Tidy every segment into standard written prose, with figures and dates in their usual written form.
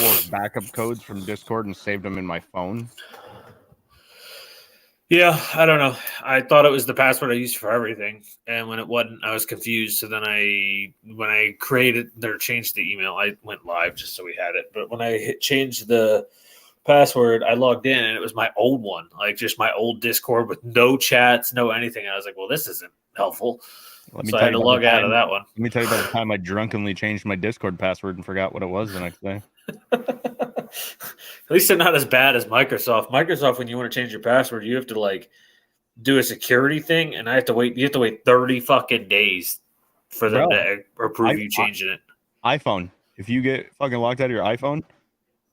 couple of backup codes from Discord and saved them in my phone. Yeah, I don't know. I thought it was the password I used for everything, and when it wasn't, I was confused. So then when I created or changed the email, I went live just so we had it. But when I changed the password, I logged in, and it was my old one, like just my old Discord with no chats, no anything. I was like, well, this isn't helpful. So I had to log out of that one. Let me tell you about the time I drunkenly changed my Discord password and forgot what it was the next day. At least they're not as bad as Microsoft. Microsoft, when you want to change your password, you have to like do a security thing, and I have to wait. You have to wait 30 fucking days for them to approve you changing it. iPhone. If you get fucking locked out of your iPhone,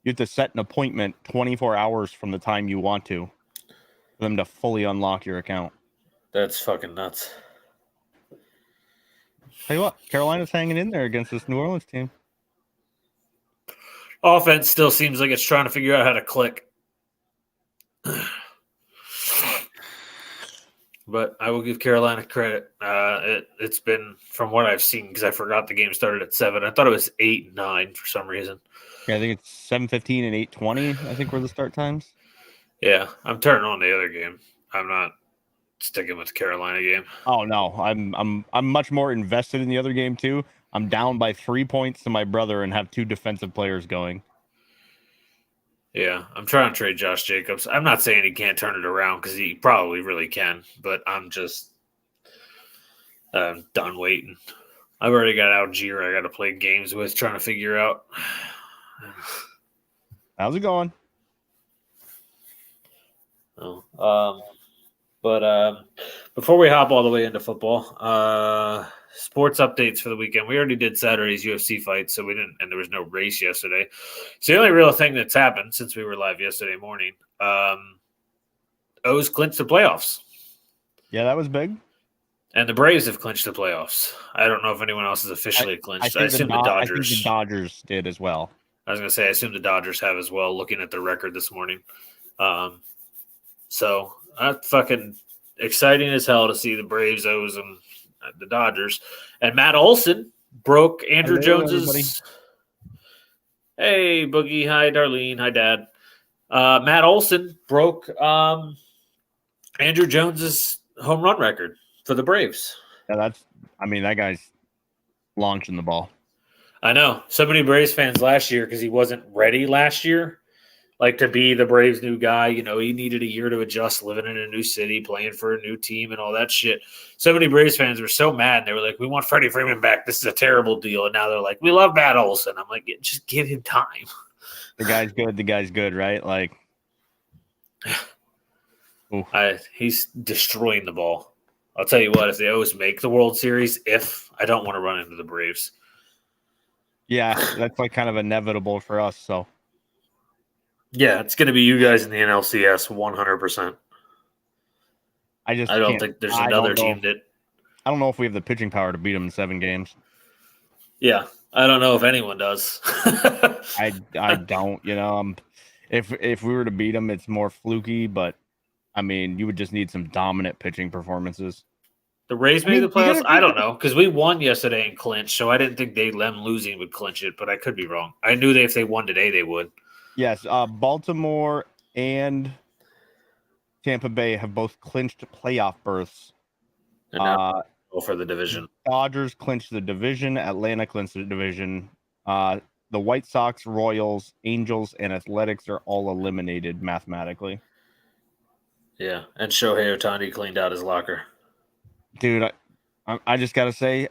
you have to set an appointment 24 hours from the time you want to for them to fully unlock your account. That's fucking nuts. Tell you what, Carolina's hanging in there against this New Orleans team. Offense still seems like it's trying to figure out how to click. But I will give Carolina credit. It's been, from what I've seen, because I forgot the game started at 7. I thought it was 8 and 9 for some reason. Yeah, I think it's 7:15 and 8:20, I think, were the start times. Yeah, I'm turning on the other game. I'm not sticking with the Carolina game. Oh no, I'm much more invested in the other game too. I'm down by 3 points to my brother and have 2 defensive players going. Yeah, I'm trying to trade Josh Jacobs. I'm not saying he can't turn it around because he probably really can, but I'm just done waiting. I've already got Algier I got to play games with, trying to figure out. How's it going? But before we hop all the way into football, sports updates for the weekend. We already did Saturday's UFC fight, so we didn't, and there was no race yesterday. So the only real thing that's happened since we were live yesterday morning, O's clinched the playoffs. Yeah, that was big. And the Braves have clinched the playoffs. I don't know if anyone else has officially clinched. I assume the Dodgers. I think the Dodgers did as well. I was going to say, I assume the Dodgers have as well, looking at the record this morning. So that's fucking exciting as hell to see the Braves, O's, and the Dodgers. And Matt Olson broke Andrew Jones's. Everybody. Hey, Boogie. Hi, Darlene. Hi, Dad. Matt Olson broke Andrew Jones's home run record for the Braves. Yeah, that guy's launching the ball. I know. So many Braves fans last year, because he wasn't ready last year, like to be the Braves' new guy. You know, he needed a year to adjust, living in a new city, playing for a new team, and all that shit. So many Braves fans were so mad. They were like, we want Freddie Freeman back. This is a terrible deal. And now they're like, we love Matt Olson. I'm like, just give him time. The guy's good. The guy's good, right? Like, he's destroying the ball. I'll tell you what, if the O's make the World Series, I don't want to run into the Braves. Yeah, that's like kind of inevitable for us. So, yeah, it's going to be you guys in the NLCS 100%. I don't think there's another team that. I don't know if we have the pitching power to beat them in 7 games. Yeah, I don't know if anyone does. I don't. You know, if we were to beat them, it's more fluky, but. I mean, you would just need some dominant pitching performances. The Rays made the playoffs? I don't know, because we won yesterday and clinched, so I didn't think them losing would clinch it, but I could be wrong. I knew if they won today, they would. Yes, Baltimore and Tampa Bay have both clinched playoff berths. And now for the division. Dodgers clinched the division. Atlanta clinched the division. The White Sox, Royals, Angels, and Athletics are all eliminated mathematically. Yeah, and Shohei Ohtani cleaned out his locker. Dude, I just gotta say,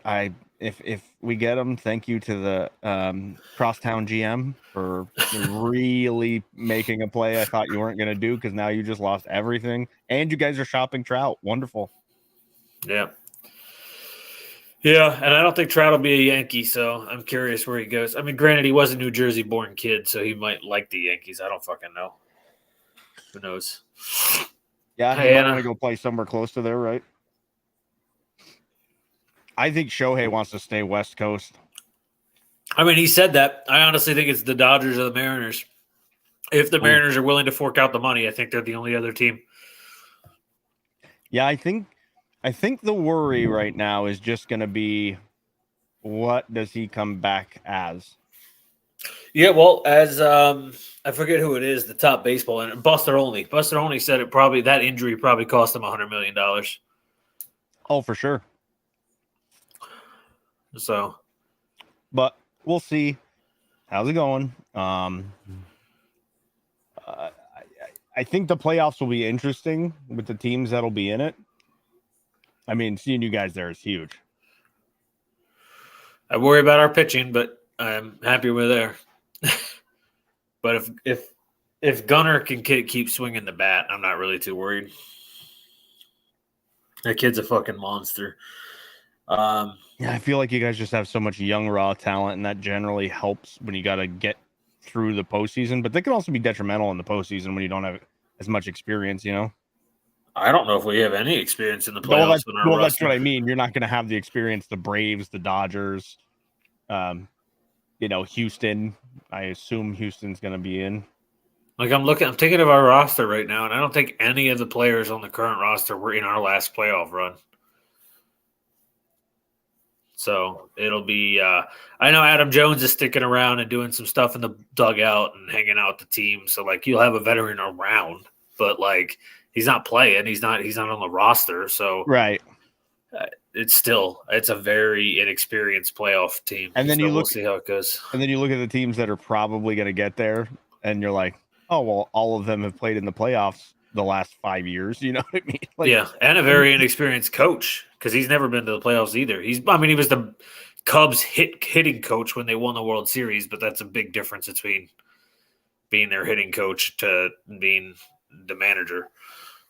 if we get him, thank you to the Crosstown GM for really making a play I thought you weren't gonna do, because now you just lost everything, and you guys are shopping Trout. Wonderful. Yeah. Yeah, and I don't think Trout will be a Yankee, so I'm curious where he goes. I mean, granted, he was a New Jersey-born kid, so he might like the Yankees. I don't fucking know. Who knows? Yeah, he might want to go play somewhere close to there, right? I think Shohei wants to stay West Coast. I mean, he said that. I honestly think it's the Dodgers or the Mariners. If the Mariners are willing to fork out the money, I think they're the only other team. Yeah, I think the worry right now is just going to be, what does he come back as? Yeah, well, as I forget who it is, the top baseball and Buster Olney. Buster Olney said it probably that injury probably cost him $100 million. Oh, for sure. So, But we'll see. How's it going? I think the playoffs will be interesting with the teams that'll be in it. I mean, seeing you guys there is huge. I worry about our pitching, but I'm happy we're there. But if Gunner can keep swinging the bat, I'm not really too worried. That kid's a fucking monster. Yeah, I feel like you guys just have so much young raw talent, and that generally helps when you got to get through the postseason. But they can also be detrimental in the postseason when you don't have as much experience. You know. I don't know if we have any experience in the Well, playoffs in our roster. that's what I mean. You're not going to have the experience the Braves, the Dodgers, Houston. I assume Houston's going to be in. Like I'm thinking of our roster right now, and I don't think any of the players on the current roster were in our last playoff run. So it'll be. I know Adam Jones is sticking around and doing some stuff in the dugout and hanging out with the team. So like you'll have a veteran around, but like he's not playing. He's not on the roster. So right. It's a very inexperienced playoff team. And then we'll see how it goes. And then you look at the teams that are probably going to get there, and you're like, oh well, all of them have played in the playoffs the last 5 years. You know what I mean? Like, yeah, and a very inexperienced coach because he's never been to the playoffs either. He was the Cubs hitting coach when they won the World Series, but that's a big difference between being their hitting coach to being the manager.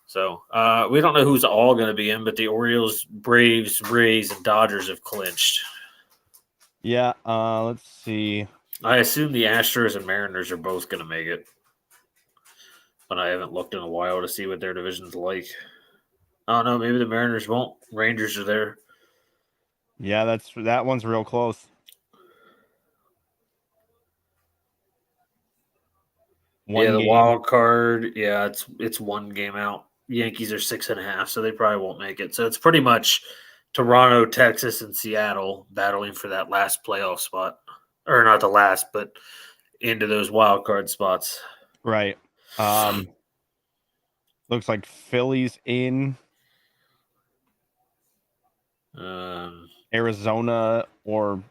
So we don't know who's all going to be in, but the Orioles, Braves, Rays, and Dodgers have clinched. Yeah, let's see. I assume the Astros and Mariners are both going to make it, but I haven't looked in a while to see what their division's like. I don't know. Maybe the Mariners won't. Rangers are there. Yeah, that one's real close. The wild card. Yeah, it's one game out. Yankees are 6.5, so they probably won't make it. So it's pretty much Toronto, Texas, and Seattle battling for that last playoff spot, or not the last, but into those wild card spots. Right. Looks like Philly's in. Arizona or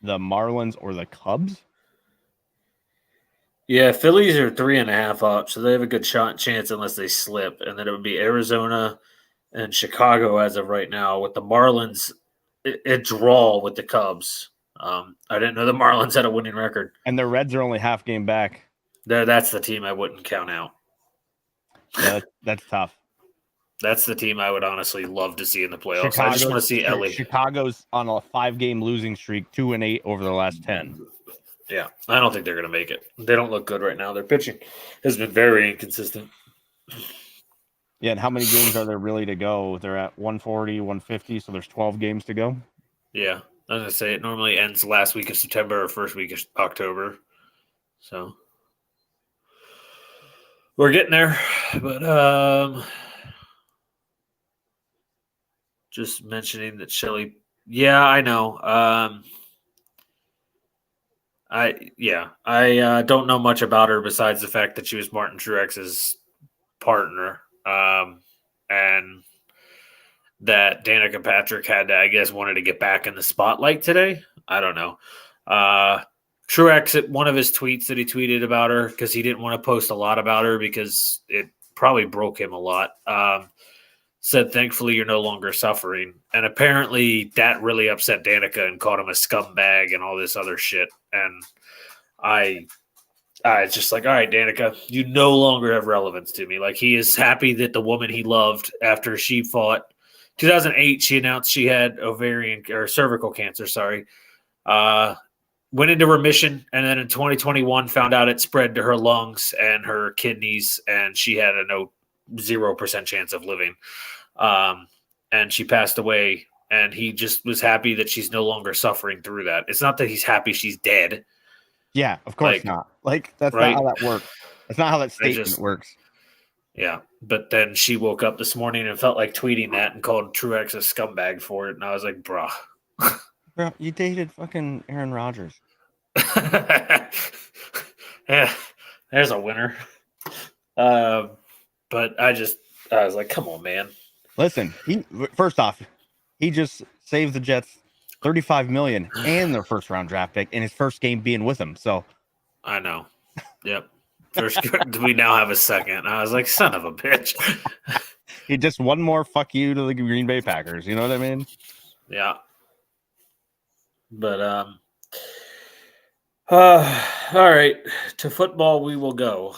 the Marlins or the Cubs. Yeah, Phillies are 3.5 up, so they have a good chance unless they slip. And then it would be Arizona and Chicago as of right now. With the Marlins, it draw with the Cubs. I didn't know the Marlins had a winning record. And the Reds are only half game back. That's the team I wouldn't count out. Yeah, that's tough. That's the team I would honestly love to see in the playoffs. I just want to see LA. Chicago's on a 5-game losing streak, 2-8 over the last 10. Yeah, I don't think they're going to make it. They don't look good right now. Their pitching has been very inconsistent. Yeah, and how many games are there really to go? They're at 140, 150, so there's 12 games to go. Yeah, I was going to say it normally ends last week of September or first week of October. So we're getting there, but just mentioning that Shelly. Yeah, I know. I don't know much about her besides the fact that she was Martin Truex's partner, and that Danica Patrick wanted to get back in the spotlight today. I don't know. Truex, one of his tweets that he tweeted about her, because he didn't want to post a lot about her because it probably broke him a lot, said, "Thankfully, you're no longer suffering." And apparently that really upset Danica and called him a scumbag and all this other shit. And I it's just like, all right, Danica, you no longer have relevance to me. Like, he is happy that the woman he loved after she fought 2008, she announced she had cervical cancer, went into remission. And then in 2021 found out it spread to her lungs and her kidneys. And she had a 0% chance of living. And she passed away, and he just was happy that she's no longer suffering through that. It's not that he's happy she's dead. Yeah, of course not. Like, that's right? Not how that works. That's not how that statement works. Yeah, but then she woke up this morning and felt like tweeting that and called Truex a scumbag for it. And I was like, bruh. Bro, you dated fucking Aaron Rodgers. Yeah, there's a winner. But I was like, come on, man. Listen, first off, he just saved the Jets $35 million and their first round draft pick in his first game being with them. So I know. Yep. We now have a second. I was like, son of a bitch. he just one more fuck you to the Green Bay Packers. You know what I mean? Yeah. But all right. To football we will go.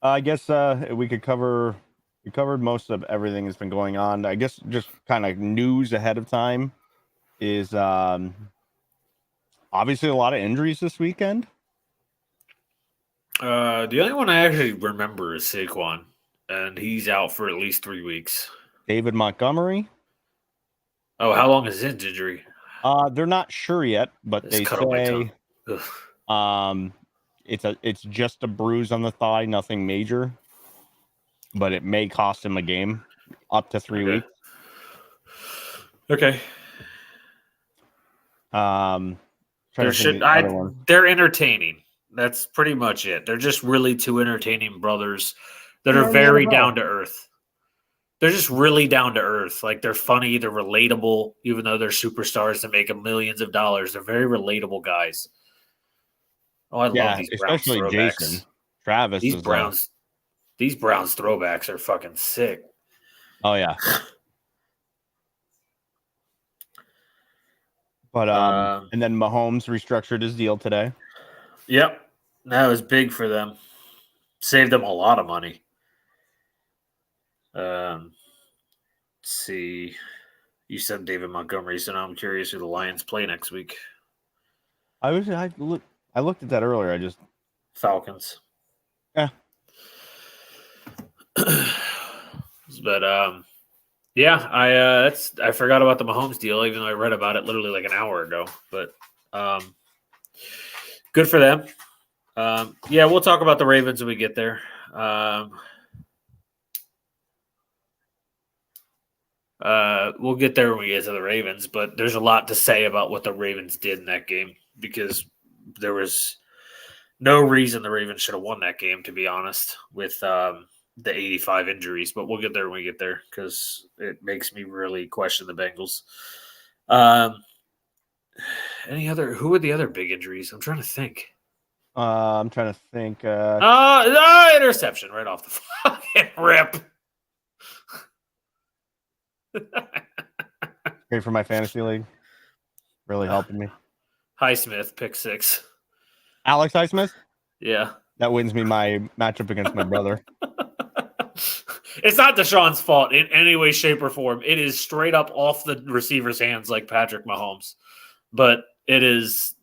I guess we covered most of everything that's been going on. I guess just kind of news ahead of time is obviously a lot of injuries this weekend. The only one I actually remember is Saquon, and he's out for at least 3 weeks. David Montgomery. Oh, how long is his injury? They're not sure yet, but they say it's just a bruise on the thigh, nothing major, but it may cost him a game up to 3 weeks. Okay. They're entertaining. That's pretty much it. They're just really two entertaining brothers that are very down to earth. They're just really down to earth. Like, they're funny, they're relatable, even though they're superstars that make millions of dollars. They're very relatable guys. Oh, I love these Browns especially throwbacks. Jason. Travis. These Browns throwbacks are fucking sick. Oh yeah. But and then Mahomes restructured his deal today. Yep. That was big for them. Saved them a lot of money. Let's see. You said David Montgomery, so now I'm curious who the Lions play next week. I looked at that earlier. Falcons. Yeah. But I forgot about the Mahomes deal, even though I read about it literally like an hour ago. But good for them. We'll talk about the Ravens when we get there. We'll get there when we get to the Ravens, but there's a lot to say about what the Ravens did in that game because there was no reason the Ravens should have won that game, to be honest, with the 85 injuries. But we'll get there when we get there because it makes me really question the Bengals. Who were the other big injuries? I'm trying to think. Interception right off the fucking rip. Great for my fantasy league. Really helping me. Highsmith, pick 6. Alex Highsmith? Yeah. That wins me my matchup against my brother. It's not Deshaun's fault in any way, shape, or form. It is straight up off the receiver's hands like Patrick Mahomes. But it is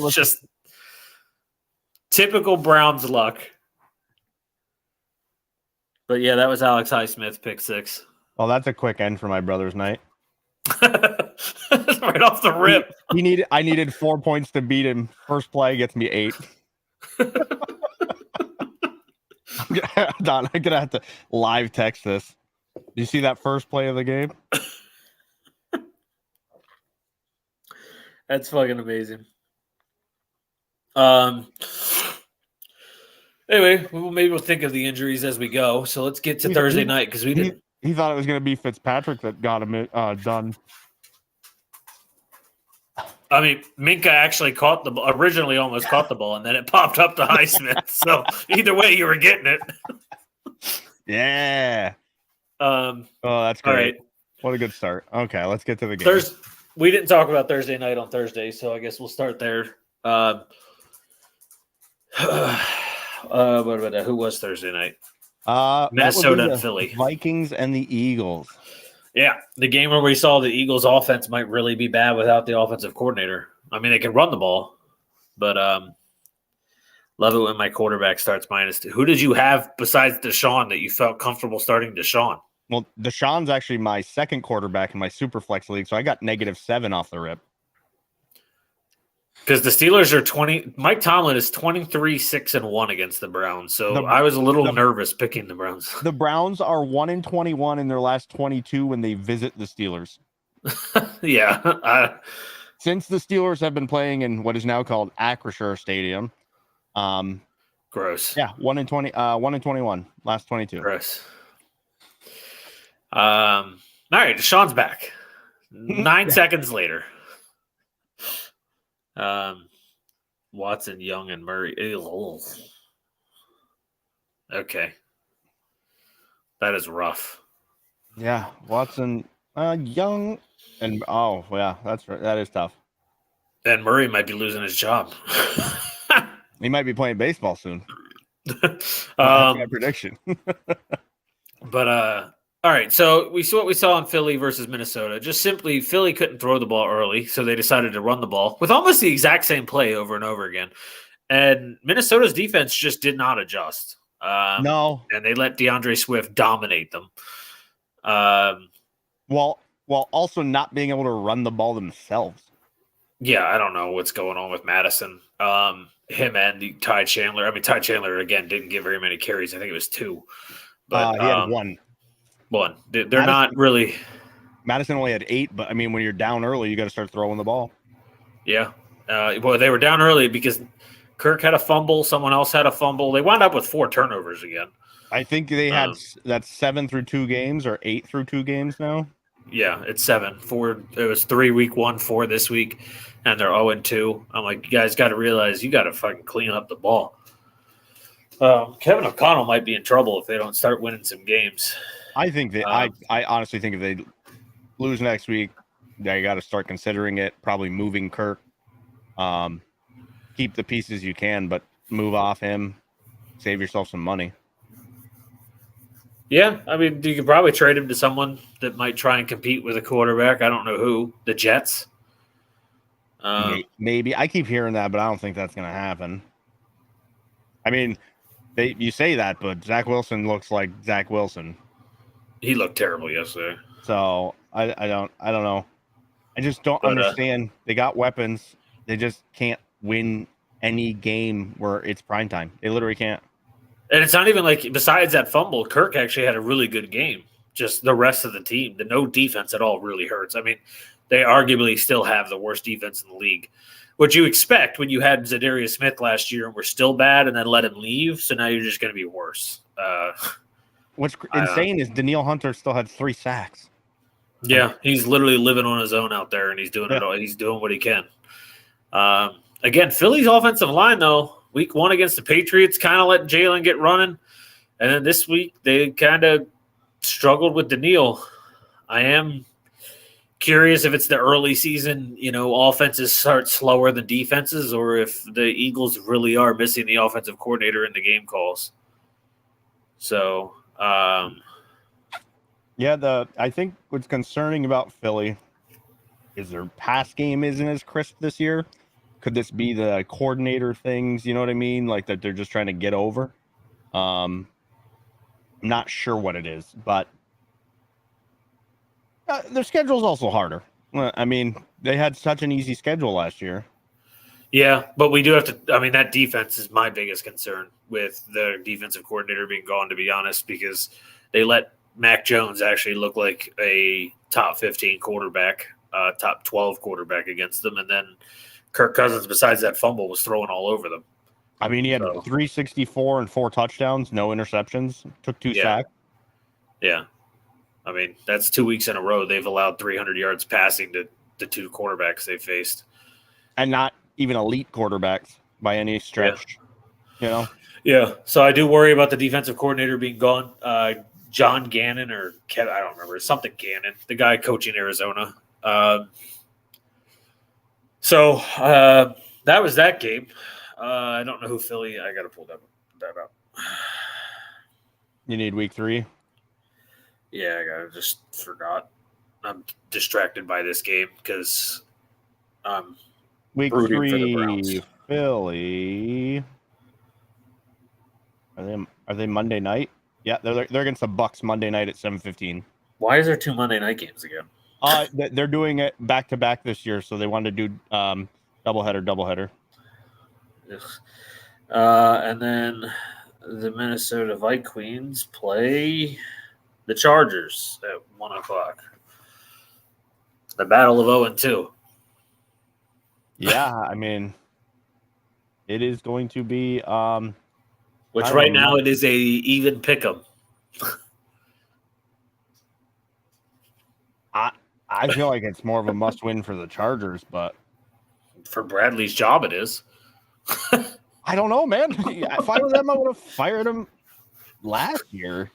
just typical Browns luck. But yeah, that was Alex Highsmith, pick 6. Well, that's a quick end for my brother's night. Right off the rip. I needed 4 points to beat him. First play gets me 8. Don, I'm gonna have to live text this. Do you see that first play of the game? That's fucking amazing. Anyway, maybe we'll think of the injuries as we go. So let's get to Thursday night because we didn't. He thought it was going to be Fitzpatrick that got him done. I mean, Minka actually originally almost caught the ball, and then it popped up to Highsmith. So either way, you were getting it. Yeah. Oh, that's great. Right. What a good start. Okay, let's get to the game. We didn't talk about Thursday night on Thursday, so I guess we'll start there. What about that? Who was Thursday night? Minnesota and Philly. Vikings and the Eagles. Yeah, the game where we saw the Eagles' offense might really be bad without the offensive coordinator. I mean, they can run the ball, but love it when my quarterback starts -2. Who did you have besides Deshaun that you felt comfortable starting Deshaun? Well, Deshaun's actually my second quarterback in my Superflex league, so I got -7 off the rip. Because the Steelers are 20. Mike Tomlin is 23-6-1 against the Browns. So I was a little nervous picking the Browns. The Browns are 1-21 in their last 22 when they visit the Steelers. Yeah, since the Steelers have been playing in what is now called Acrisure Stadium. Gross. Yeah, 1-21, last 22. Gross. All right, Deshaun's back. 9 seconds later. Watson, Young, and Murray. Ew. Okay. That is rough. Yeah, Watson, Young, and oh yeah, that's right. That is tough. And Murray might be losing his job. He might be playing baseball soon. That's my prediction. But all right, so we saw what we saw in Philly versus Minnesota. Just simply, Philly couldn't throw the ball early, so they decided to run the ball with almost the exact same play over and over again. And Minnesota's defense just did not adjust. No, and they let DeAndre Swift dominate them. While also not being able to run the ball themselves. Yeah, I don't know what's going on with Madison. Him and Ty Chandler. I mean, Ty Chandler again didn't get very many carries. I think it was 2. But he had 1. One. They're not really. Madison only had 8, but I mean, when you're down early, you got to start throwing the ball. Yeah. Well, they were down early because Kirk had a fumble. Someone else had a fumble. They wound up with 4 turnovers again. I think they had that's 7 through 2 games or 8 through 2 games now. Yeah, it's 7. 4. It was 3 week 1, 4 this week, and they're 0-2. I'm like, you guys got to realize you got to fucking clean up the ball. Kevin O'Connell might be in trouble if they don't start winning some games. I think that I honestly think if they lose next week, they got to start considering it. Probably moving Kirk. Keep the pieces you can, but move off him. Save yourself some money. Yeah, I mean, you could probably trade him to someone that might try and compete with a quarterback. I don't know who. The Jets. Maybe. I keep hearing that, but I don't think that's going to happen. I mean, you say that, but Zach Wilson looks like Zach Wilson. He looked terrible yesterday. So I don't know. I just don't understand. They got weapons. They just can't win any game where it's prime time. They literally can't. And it's not even like, besides that fumble, Kirk actually had a really good game. Just the rest of the team, the no defense at all really hurts. I mean, they arguably still have the worst defense in the league. What you expect when you had Zadarius Smith last year and were still bad and then let him leave, so now you're just going to be worse. What's insane is Danielle Hunter still had 3 sacks. Yeah, he's literally living on his own out there, and he's doing it all. He's doing what he can. Again, Philly's offensive line, though, week 1 against the Patriots, kind of let Jalen get running. And then this week, they kind of struggled with Danielle. I am curious if it's the early season, offenses start slower than defenses, or if the Eagles really are missing the offensive coordinator in the game calls. So, I think what's concerning about Philly is their pass game isn't as crisp this year. Could this be the coordinator things? You know what I mean? Like that they're just trying to get over. I'm not sure what it is, but their schedule's also harder. I mean, they had such an easy schedule last year. Yeah, but we do have to – I mean, that defense is my biggest concern with the defensive coordinator being gone, to be honest, because they let Mac Jones actually look like a top 15 quarterback, top 12 quarterback against them, and then Kirk Cousins, besides that fumble, was throwing all over them. I mean, he had 364 and 4 touchdowns, no interceptions, took 2 sacks. Yeah. I mean, that's 2 weeks in a row they've allowed 300 yards passing to the 2 quarterbacks they faced. And not even elite quarterbacks by any stretch, Yeah, so I do worry about the defensive coordinator being gone. John Gannon or Kevin, I don't remember, something Gannon, the guy coaching Arizona. So that was that game. I don't know who Philly. I got to pull that up. You need week 3? Yeah, I just forgot. I'm distracted by this game because I'm week 3 Philly. Are they Monday night? Yeah, they're against the Bucks Monday night at 7:15. Why is there 2 Monday night games again? They're doing it back to back this year, so they wanted to do doubleheader. And then the Minnesota Vikings play the Chargers at 1:00. The battle of 0-2. Yeah, I mean, it is going to be. Which right now it is a even pick'em. I feel like it's more of a must-win for the Chargers, but for Bradley's job, it is. I don't know, man. If I were them, I would have fired him last year.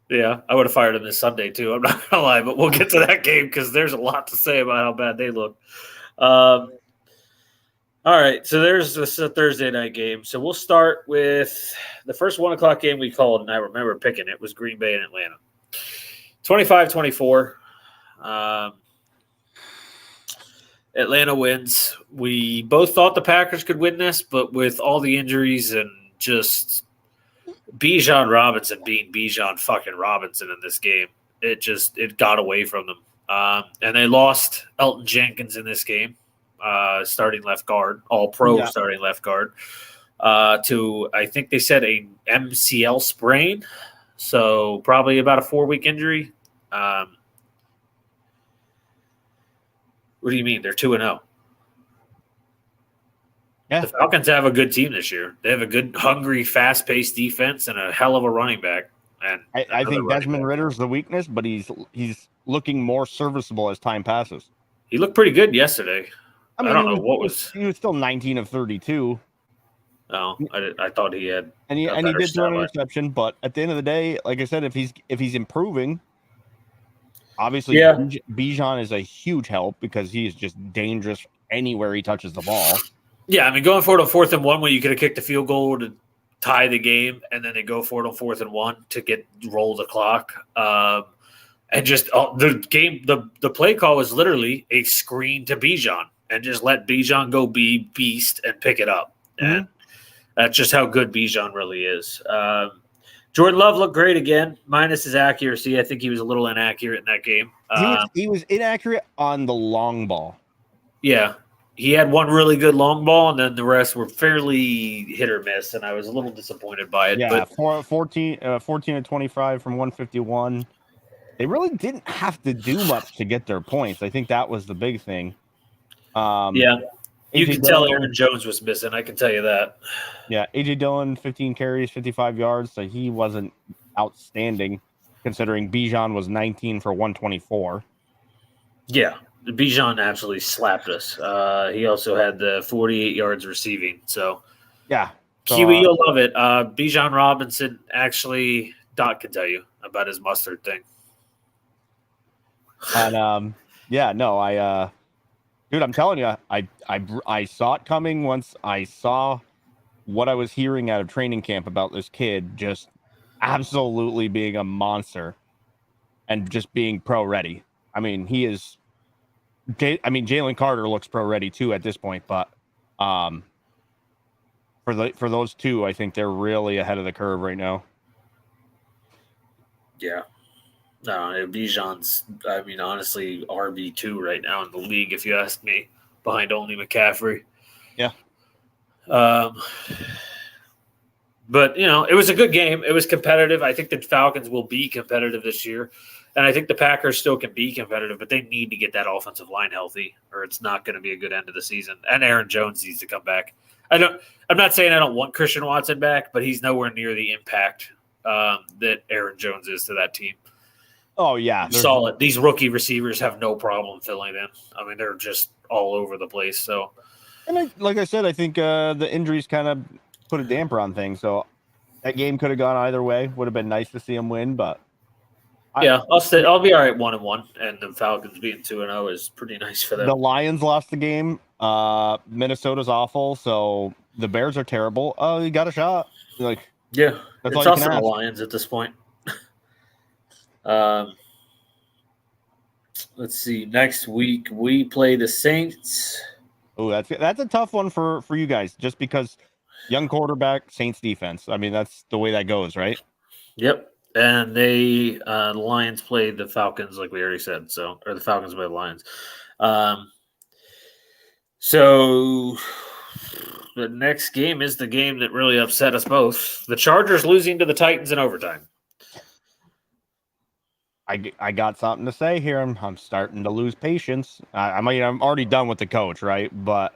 Yeah, I would have fired him this Sunday too. I'm not gonna lie, but we'll get to that game because there's a lot to say about how bad they look. All right, so this is a Thursday night game. So we'll start with the first 1 o'clock game we called, and I remember picking it was Green Bay and Atlanta. 25-24. Atlanta wins. We both thought the Packers could win this, but with all the injuries and just Bijan Robinson being Bijan fucking Robinson in this game, it got away from them. And they lost Elton Jenkins in this game, starting left guard, all-pro starting left guard, to, I think they said, a MCL sprain. So probably about a 4-week injury. What do you mean? They're 2-0. Yeah. The Falcons have a good team this year. They have a good, hungry, fast-paced defense and a hell of a running back. And I think Desmond Ritter's the weakness, but he's looking more serviceable as time passes. He looked pretty good yesterday. I don't know what was. He was still 19 of 32. No, I thought he had. And he did throw an interception, but at the end of the day, like I said, if he's improving, obviously Bijan is a huge help because he is just dangerous anywhere he touches the ball. Yeah, I mean, going for it on 4th and 1 when you could have kicked the field goal to tie the game, and then they go for it on 4th and 1 to roll the clock. And just the play call was literally a screen to Bijan and just let Bijan go be beast and pick it up. Mm-hmm. And that's just how good Bijan really is. Jordan Love looked great again, minus his accuracy. I think he was a little inaccurate in that game. He was inaccurate on the long ball. Yeah. He had one really good long ball, and then the rest were fairly hit or miss, and I was a little disappointed by it. Yeah, 14 to 25 from 151. They really didn't have to do much to get their points. I think that was the big thing. Yeah. You can tell Aaron Jones was missing. I can tell you that. Yeah, A.J. Dillon, 15 carries, 55 yards. So he wasn't outstanding considering Bijan was 19 for 124. Yeah, Bijan absolutely slapped us. He also had the 48 yards receiving. So, yeah. Kiwi, you'll love it. Bijan Robinson, actually, Doc can tell you about his mustard thing. And, dude, I'm telling you, I saw it coming once I saw what I was hearing out of training camp about this kid just absolutely being a monster and just being pro ready. I mean, he is. I mean, Jalen Carter looks pro ready too at this point, but for those two, I think they're really ahead of the curve right now. Yeah. No, Bijan's, I mean, honestly, RB2 right now in the league, if you ask me, behind only McCaffrey. Yeah. But, it was a good game. It was competitive. I think the Falcons will be competitive this year. And I think the Packers still can be competitive, but they need to get that offensive line healthy or it's not going to be a good end of the season. And Aaron Jones needs to come back. I'm not saying I don't want Christian Watson back, but he's nowhere near the impact that Aaron Jones is to that team. Oh, yeah. Solid. These rookie receivers have no problem filling in. I mean, they're just all over the place. So, and like I said, I think the injuries kind of put a damper on things. So that game could have gone either way. Would have been nice to see him win, but I'll be all right 1-1, and the Falcons being 2-0 is pretty nice for them. The Lions lost the game. Minnesota's awful, so the Bears are terrible. Oh, you got a shot. That's it's all us and the Lions at this point. Let's see. Next week we play the Saints. Oh, that's a tough one for you guys, just because young quarterback, Saints defense. I mean, that's the way that goes, right? Yep. And the Lions played the Falcons, like we already said. Or the Falcons played the Lions. So the next game is the game that really upset us both. The Chargers losing to the Titans in overtime. I got something to say here. I'm starting to lose patience. I'm already done with the coach, right? But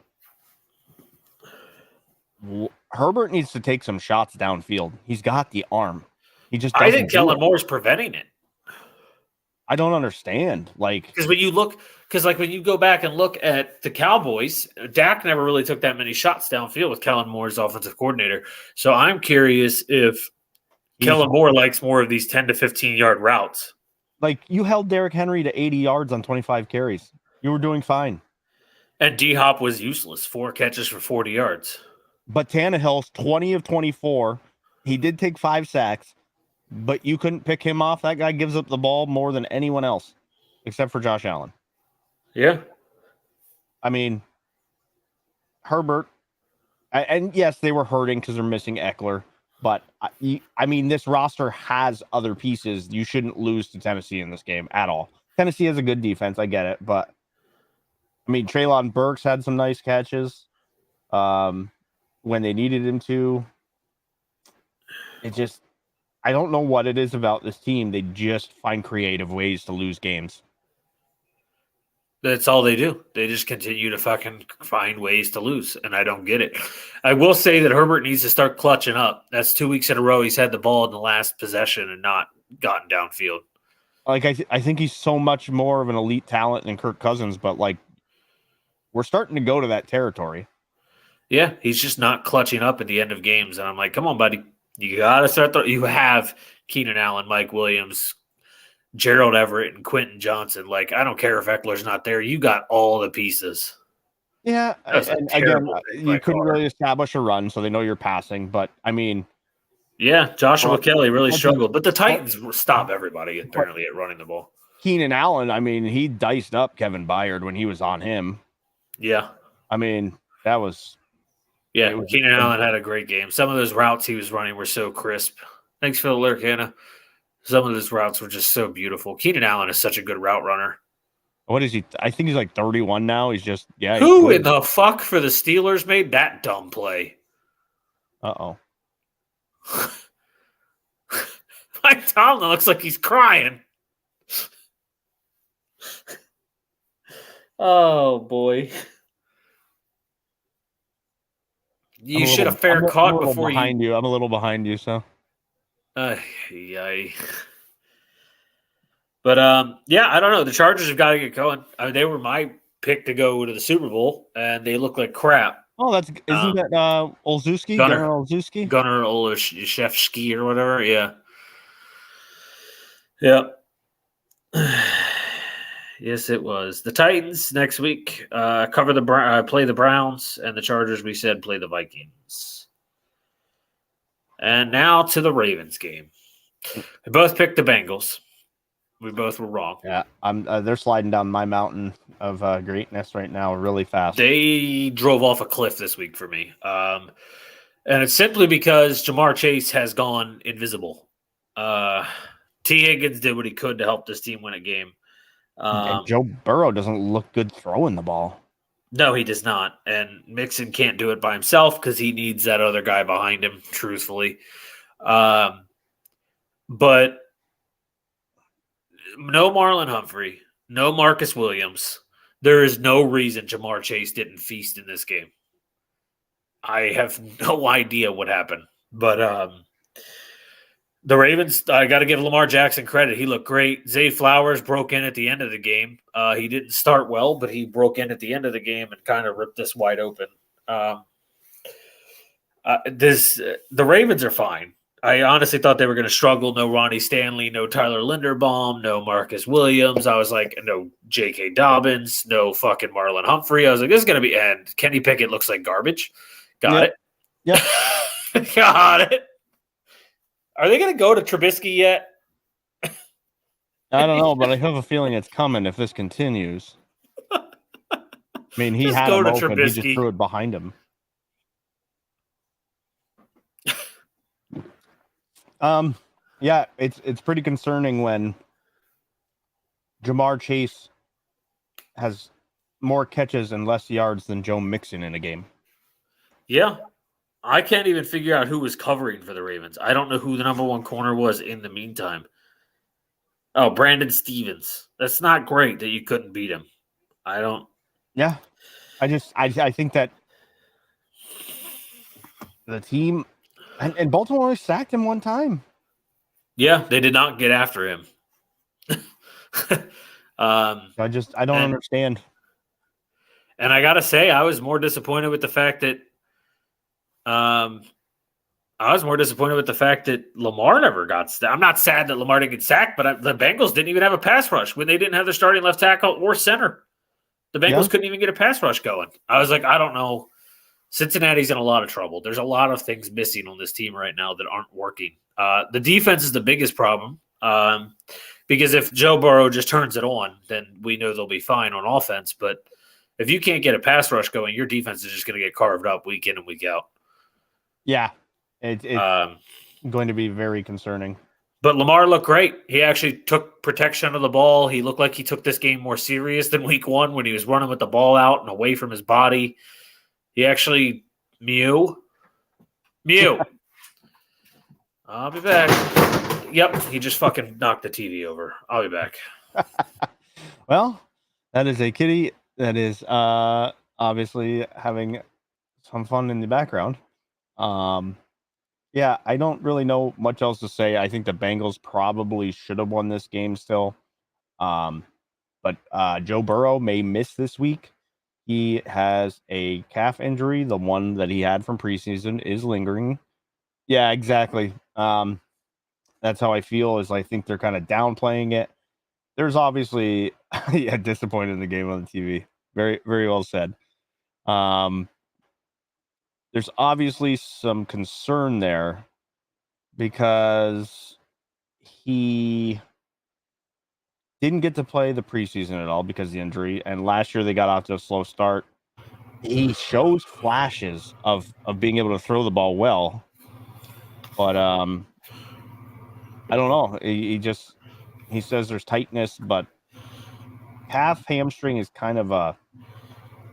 Herbert needs to take some shots downfield. He's got the arm. He just I doesn't think do Kellen it. Moore's preventing it. I don't understand. Because when you go back and look at the Cowboys, Dak never really took that many shots downfield with Kellen Moore as offensive coordinator. So I'm curious if Kellen Moore likes more of these 10 to 15-yard routes. Like, you held Derrick Henry to 80 yards on 25 carries. You were doing fine. And D-Hop was useless. 4 catches for 40 yards. But Tannehill's 20 of 24. He did take 5 sacks, but you couldn't pick him off. That guy gives up the ball more than anyone else, except for Josh Allen. Yeah. I mean, Herbert, and yes, they were hurting because they're missing Eckler. But, I mean, this roster has other pieces. You shouldn't lose to Tennessee in this game at all. Tennessee has a good defense. I get it. But, I mean, Treylon Burks had some nice catches when they needed him to. It just, I don't know what it is about this team. They just find creative ways to lose games. That's all they do. They just continue to fucking find ways to lose, and I don't get it. I will say that Herbert needs to start clutching up. That's 2 weeks in a row he's had the ball in the last possession and not gotten downfield. Like, I think he's so much more of an elite talent than Kirk Cousins, but, like, we're starting to go to that territory. Yeah, he's just not clutching up at the end of games, and I'm like, come on, buddy. You got to start. You have Keenan Allen, Mike Williams, Gerald Everett, and Quentin Johnson. Like, I don't care if Eckler's not there. You got all the pieces. Yeah, and again, you couldn't really establish a run, so they know you're passing. But, I mean... Yeah, Joshua Kelly really struggled. But the Titans stop everybody, apparently, at running the ball. Keenan Allen, I mean, he diced up Kevin Byard when he was on him. Yeah. I mean, that was... Yeah, Keenan Allen had a great game. Some of those routes he was running were so crisp. Thanks for the lurk, Hannah. Some of those routes were just so beautiful. Keenan Allen is such a good route runner. What is he? I think he's like 31 now. He's just, yeah. Who in the fuck for the Steelers made that dumb play? Uh-oh. Mike Tomlin looks like he's crying. Oh, boy. You should have fair caught before you. I'm a little behind you, so. Yeah. But yeah, I don't know. The Chargers have got to get going. I mean, they were my pick to go to the Super Bowl, and they look like crap. Oh, isn't that Olszewski? Gunnar Olszewski? Gunnar Olszewski or whatever. Yeah. Yeah. Yes, it was. The Titans next week play the Browns, and the Chargers, we said, play the Vikings. And now to the Ravens game. We both picked the Bengals. We both were wrong. Yeah, they're sliding down my mountain of greatness right now really fast. They drove off a cliff this week for me. And it's simply because Jamar Chase has gone invisible. T. Higgins did what he could to help this team win a game. And Joe Burrow doesn't look good throwing the ball. No, he does not. And Mixon can't do it by himself because he needs that other guy behind him, truthfully. But no Marlon Humphrey, no Marcus Williams. There is no reason Jamar Chase didn't feast in this game. I have no idea what happened. But the Ravens, I got to give Lamar Jackson credit. He looked great. Zay Flowers broke in at the end of the game. He didn't start well, but he broke in at the end of the game and kind of ripped this wide open. The Ravens are fine. I honestly thought they were going to struggle. No Ronnie Stanley, no Tyler Linderbaum, no Marcus Williams. I was like, no J.K. Dobbins, no fucking Marlon Humphrey. I was like, this is going to be – and Kenny Pickett looks like garbage. Got it. Yeah. Got it. Are they going to go to Trubisky yet? I don't know, but I have a feeling it's coming if this continues. I mean, he had him open. He just threw it behind him. Yeah, it's pretty concerning when Jamar Chase has more catches and less yards than Joe Mixon in a game. Yeah. I can't even figure out who was covering for the Ravens. I don't know who the number one corner was in the meantime. Oh, Brandon Stevens. That's not great that you couldn't beat him. I don't. Yeah. I think that the team, and Baltimore only sacked him one time. Yeah, they did not get after him. I don't understand. And I gotta say, I was more disappointed with the fact that Lamar never got sacked. I'm not sad that Lamar didn't get sacked, but the Bengals didn't even have a pass rush when they didn't have their starting left tackle or center. The Bengals couldn't even get a pass rush going. I was like, I don't know. Cincinnati's in a lot of trouble. There's a lot of things missing on this team right now that aren't working. The defense is the biggest problem because if Joe Burrow just turns it on, then we know they'll be fine on offense. But if you can't get a pass rush going, your defense is just going to get carved up week in and week out. Yeah, it's going to be very concerning. But Lamar looked great. He actually took protection of the ball. He looked like he took this game more serious than week one when he was running with the ball out and away from his body. He actually Mew. I'll be back. Yep, he just fucking knocked the TV over. I'll be back. Well, that is a kitty that is obviously having some fun in the background. Yeah, I don't really know much else to say. I think the Bengals probably should have won this game still. But Joe Burrow may miss this week. He has a calf injury. The one that he had from preseason is lingering. Yeah, exactly. That's how I feel. Is I think they're kind of downplaying it. There's obviously disappointed in the game on the TV. Very, very well said. There's obviously some concern there because he didn't get to play the preseason at all because of the injury. And last year they got off to a slow start. He shows flashes of being able to throw the ball well. But I don't know. He says there's tightness, but calf hamstring is kind of a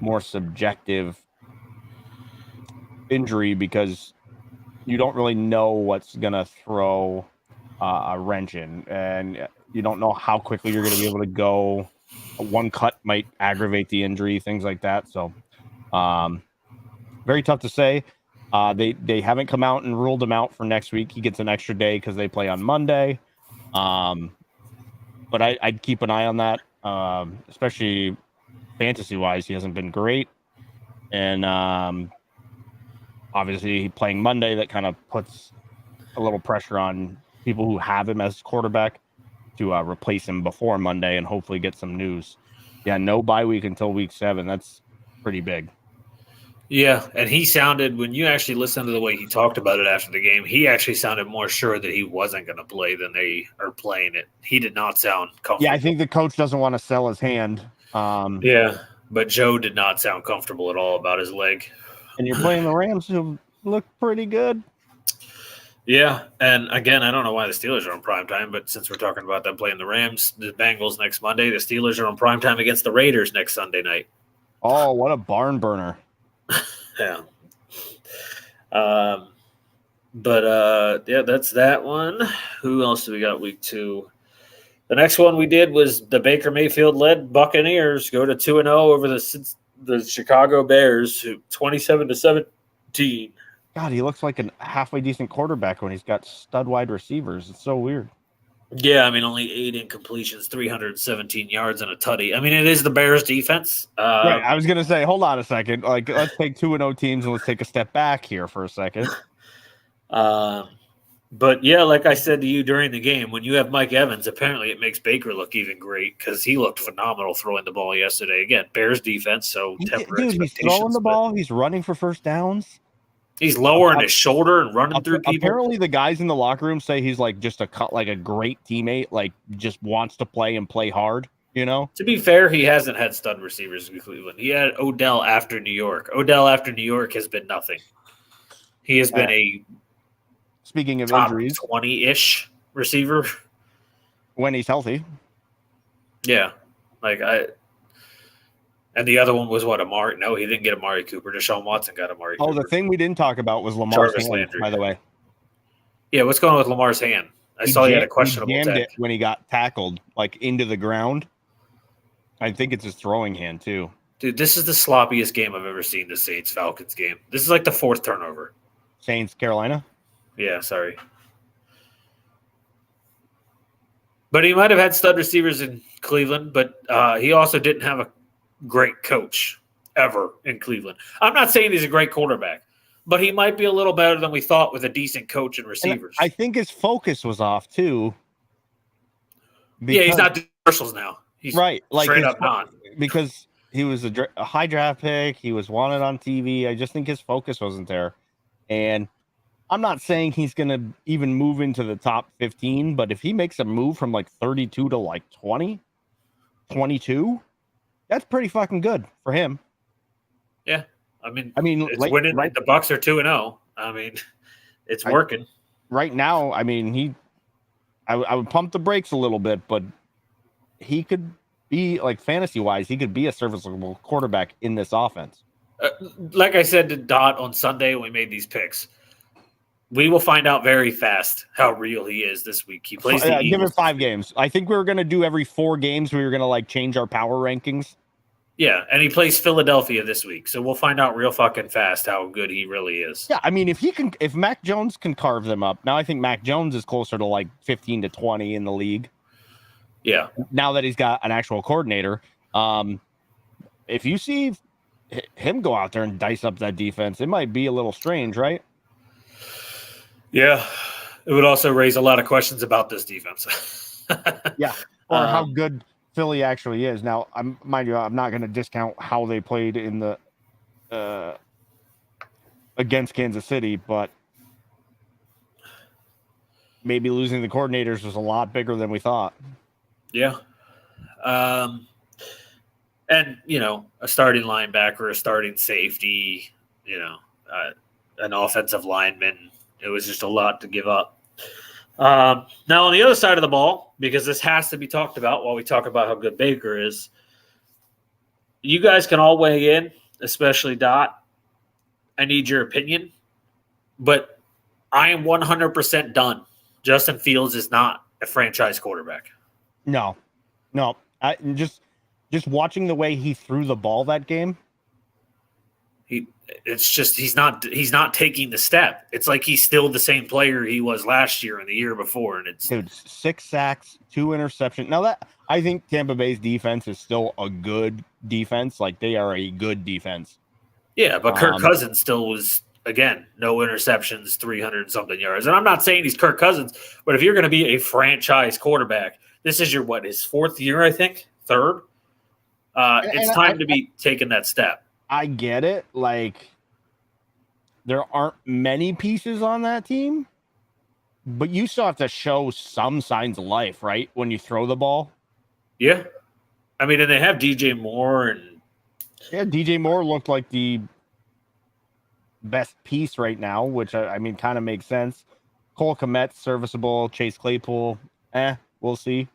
more subjective injury because you don't really know what's going to throw a wrench in, and you don't know how quickly you're going to be able to go. One cut might aggravate the injury, things like that. So very tough to say. They haven't come out and ruled him out for next week. He gets an extra day because they play on Monday. But I'd keep an eye on that, especially fantasy-wise. He hasn't been great. And obviously playing Monday, that kind of puts a little pressure on people who have him as quarterback to replace him before Monday and hopefully get some news. Yeah, no bye week until week 7. That's pretty big. Yeah, and he sounded, when you actually listen to the way he talked about it after the game, he actually sounded more sure that he wasn't going to play than they are playing it. He did not sound comfortable. Yeah, I think the coach doesn't want to sell his hand. Yeah, but Joe did not sound comfortable at all about his leg. And you're playing the Rams, who look pretty good. Yeah, and again, I don't know why the Steelers are on primetime, but since we're talking about them playing the Rams, the Bengals next Monday, the Steelers are on primetime against the Raiders next Sunday night. Oh, what a barn burner. Yeah. Yeah, that's that one. Who else do we got week 2? The next one we did was the Baker Mayfield-led Buccaneers go to 2-0 over the Chicago Bears, 27-17. God, he looks like a halfway decent quarterback when he's got stud wide receivers. It's so weird. Yeah, I mean, only 8 incompletions, 317 yards, and a tutty. I mean, it is the Bears' defense. Right, I was going to say, hold on a second. Like, let's take 2-0 teams and let's take a step back here for a second. But, yeah, like I said to you during the game, when you have Mike Evans, apparently it makes Baker look even great because he looked phenomenal throwing the ball yesterday. Again, Bears defense, so temper expectations. He's throwing the ball. He's running for first downs. He's lowering his shoulder and running through people. Apparently, the guys in the locker room say he's like just a great teammate, like just wants to play and play hard, you know? To be fair, he hasn't had stud receivers in Cleveland. He had Odell after New York. Odell after New York has been nothing. He has been a speaking of top injuries, 20-ish receiver when he's healthy. Yeah, and the other one was what, Amari? No, he didn't get Amari Cooper. Deshaun Watson got Amari Cooper. Oh, the thing we didn't talk about was Lamar's hand, by the way. Yeah, what's going on with Lamar's hand? I saw he had a questionable he jammed tag. it when he got tackled, like into the ground. I think it's his throwing hand, too. Dude, this is the sloppiest game I've ever seen, the Saints-Falcons game. This is like the 4th turnover. Saints, Carolina. Yeah, sorry. But he might have had stud receivers in Cleveland, but he also didn't have a great coach ever in Cleveland. I'm not saying he's a great quarterback, but he might be a little better than we thought with a decent coach and receivers. And I think his focus was off too. Yeah, he's not doing commercials now. He's right, like straight up not. Because he was a high draft pick. He was wanted on TV. I just think his focus wasn't there. And I'm not saying he's going to even move into the top 15, but if he makes a move from like 32 to like 20, 22, that's pretty fucking good for him. Yeah. I mean, it's like, winning. Right, the Bucs are 2-0. I mean, it's working. Right now, I mean, I would pump the brakes a little bit, but he could be, like, fantasy-wise, he could be a serviceable quarterback in this offense. Like I said to Dot on Sunday when we made these picks, we will find out very fast how real he is this week. He plays the Eagles. Give it 5 games. I think we were going to do every 4 games. We were going to, like, change our power rankings. Yeah, and he plays Philadelphia this week, so we'll find out real fucking fast how good he really is. Yeah, I mean, if Mac Jones can carve them up, now I think Mac Jones is closer to like 15 to 20 in the league. Yeah. Now that he's got an actual coordinator, if you see him go out there and dice up that defense, it might be a little strange, right? Yeah, it would also raise a lot of questions about this defense. Yeah, or how good Philly actually is. Now, mind you, I'm not going to discount how they played in the against Kansas City, but maybe losing the coordinators was a lot bigger than we thought. Yeah. And, a starting linebacker, a starting safety, an offensive lineman. It was just a lot to give up. Now, on the other side of the ball, because this has to be talked about while we talk about how good Baker is, you guys can all weigh in, especially Dot. I need your opinion, but I am 100% done. Justin Fields is not a franchise quarterback. No. Just watching the way he threw the ball that game. He's not taking the step. It's like he's still the same player he was last year and the year before. And it's 6 sacks, 2 interceptions. Now that I think Tampa Bay's defense is still a good defense. Like, they are a good defense. Yeah, but Kirk Cousins still was, again, no interceptions, 300 something yards. And I'm not saying he's Kirk Cousins, but if you're going to be a franchise quarterback, this is his 4th year, I think, 3rd. It's time to be taking that step. I get it. Like, there aren't many pieces on that team, but you still have to show some signs of life, right? When you throw the ball. Yeah. I mean, and they have DJ Moore. Yeah, DJ Moore looked like the best piece right now, which, I mean, kind of makes sense. Cole Kmet, serviceable. Chase Claypool, we'll see.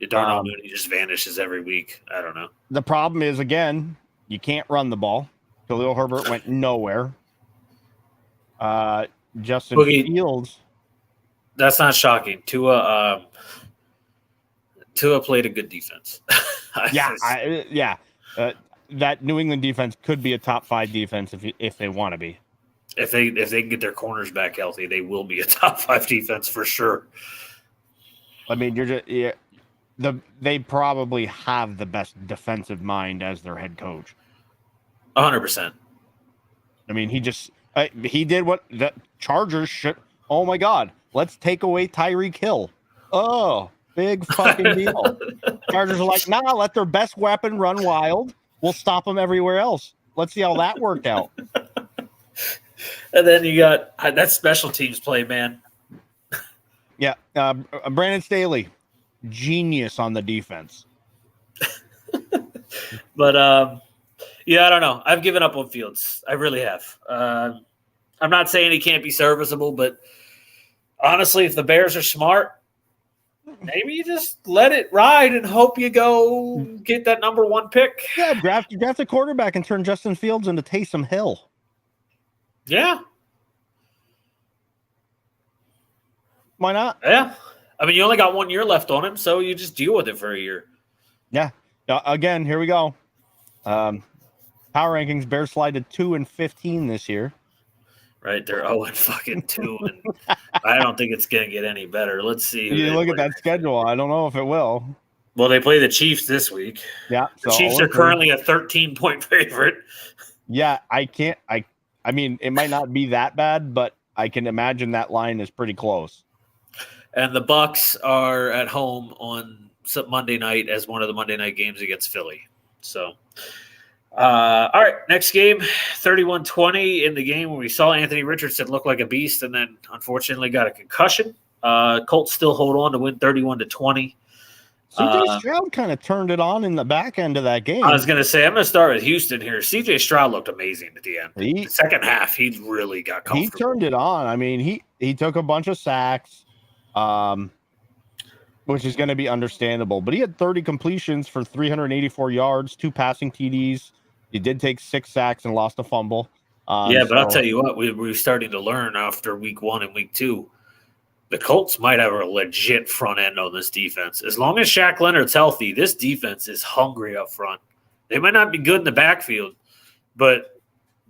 Darnell Mooney just vanishes every week. I don't know. The problem is, again, you can't run the ball. Khalil Herbert went nowhere. Justin Fields. That's not shocking. Tua played a good defense. That New England defense could be a top 5 defense if they want to be. If they can get their corners back healthy, they will be a top 5 defense for sure. I mean, they probably have the best defensive mind as their head coach. 100%. I mean, he did what the Chargers should. Oh my God, let's take away Tyreek Hill. Oh, big fucking deal. Chargers are like, nah, let their best weapon run wild. We'll stop them everywhere else. Let's see how that worked out. And then you got that special teams play, man. Yeah, Brandon Staley, genius on the defense. But yeah, I don't know. I've given up on Fields. I really have. I'm not saying he can't be serviceable, but honestly, if the Bears are smart, maybe you just let it ride and hope you go get that number 1 pick. Yeah, draft a quarterback and turn Justin Fields into Taysom Hill. Yeah. Why not? Yeah. I mean, you only got 1 year left on him, so you just deal with it for a year. Yeah. Again, here we go. Power rankings, Bears slide to 2-15 this year. right? They're 0-2, and I don't think it's going to get any better. Let's see. You look at that schedule. I don't know if it will. Well, they play the Chiefs this week. Yeah, The so Chiefs are currently a 13-point favorite. Yeah, I mean, it might not be that bad, but I can imagine that line is pretty close. And the Bucs are at home on Monday night as one of the Monday night games against Philly. So, all right, next game, 31-20 in the game where we saw Anthony Richardson look like a beast and then unfortunately got a concussion. Colts still hold on to win 31-20. CJ Stroud kind of turned it on in the back end of that game. I was going to say, I'm going to start with Houston here. CJ Stroud looked amazing at the end. The second half, he really got comfortable. He turned it on. I mean, he took a bunch of sacks, which is going to be understandable. But he had 30 completions for 384 yards, 2 passing TDs. He did take 6 sacks and lost a fumble. But I'll tell you what, we're starting to learn after week 1 and week 2. The Colts might have a legit front end on this defense. As long as Shaq Leonard's healthy, this defense is hungry up front. They might not be good in the backfield, but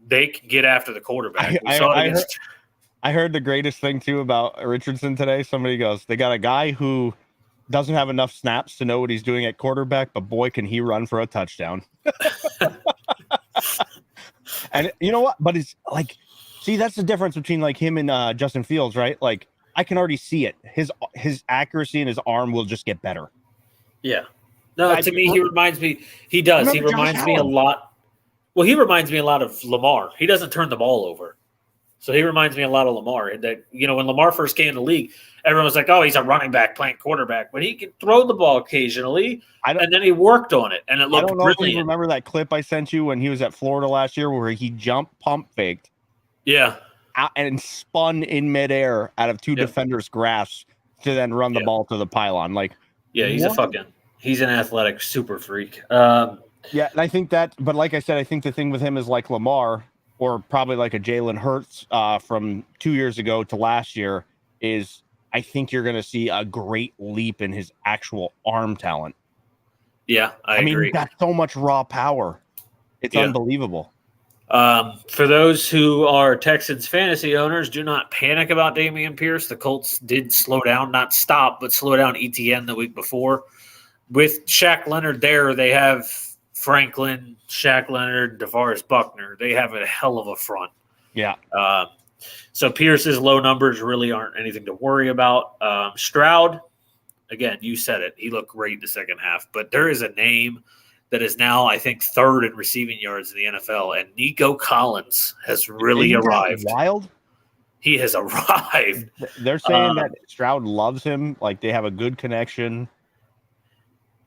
they can get after the quarterback. I heard the greatest thing, too, about Richardson today. Somebody goes, they got a guy who doesn't have enough snaps to know what he's doing at quarterback, but boy, can he run for a touchdown. And you know what? But it's like, see, that's the difference between like him and Justin Fields, right? Like, I can already see it. His accuracy and his arm will just get better. Yeah. No, to me, he reminds me. He does. He reminds me a lot. Well, he reminds me a lot of Lamar. He doesn't turn the ball over. So he reminds me a lot of Lamar. That, you know, when Lamar first came in the league, everyone was like, oh, he's a running back playing quarterback. But he can throw the ball occasionally, and then he worked on it, and it looked brilliant. I don't know if you remember that clip I sent you when he was at Florida last year where he pump faked. Yeah. And spun in midair out of 2 defenders' grasps to then run the ball to the pylon. Like, he's he's an athletic super freak. And I think that, but like I said, I think the thing with him is like Lamar, or probably like a Jalen Hurts from 2 years ago to last year, is I think you're going to see a great leap in his actual arm talent. Yeah, I agree. mean, he's got so much raw power. It's unbelievable. For those who are Texans fantasy owners, do not panic about Dameon Pierce. The Colts did slow down, not stop, but slow down ETN the week before. With Shaq Leonard there, they have Franklin, Shaq Leonard, DeVaris Buckner. They have a hell of a front. Yeah. So Pierce's low numbers really aren't anything to worry about. Stroud, again, you said it. He looked great in the second half. But there is a name that is now, I think, 3rd in receiving yards in the NFL, and Nico Collins has really arrived. Wild? He has arrived. They're saying that Stroud loves him, like they have a good connection.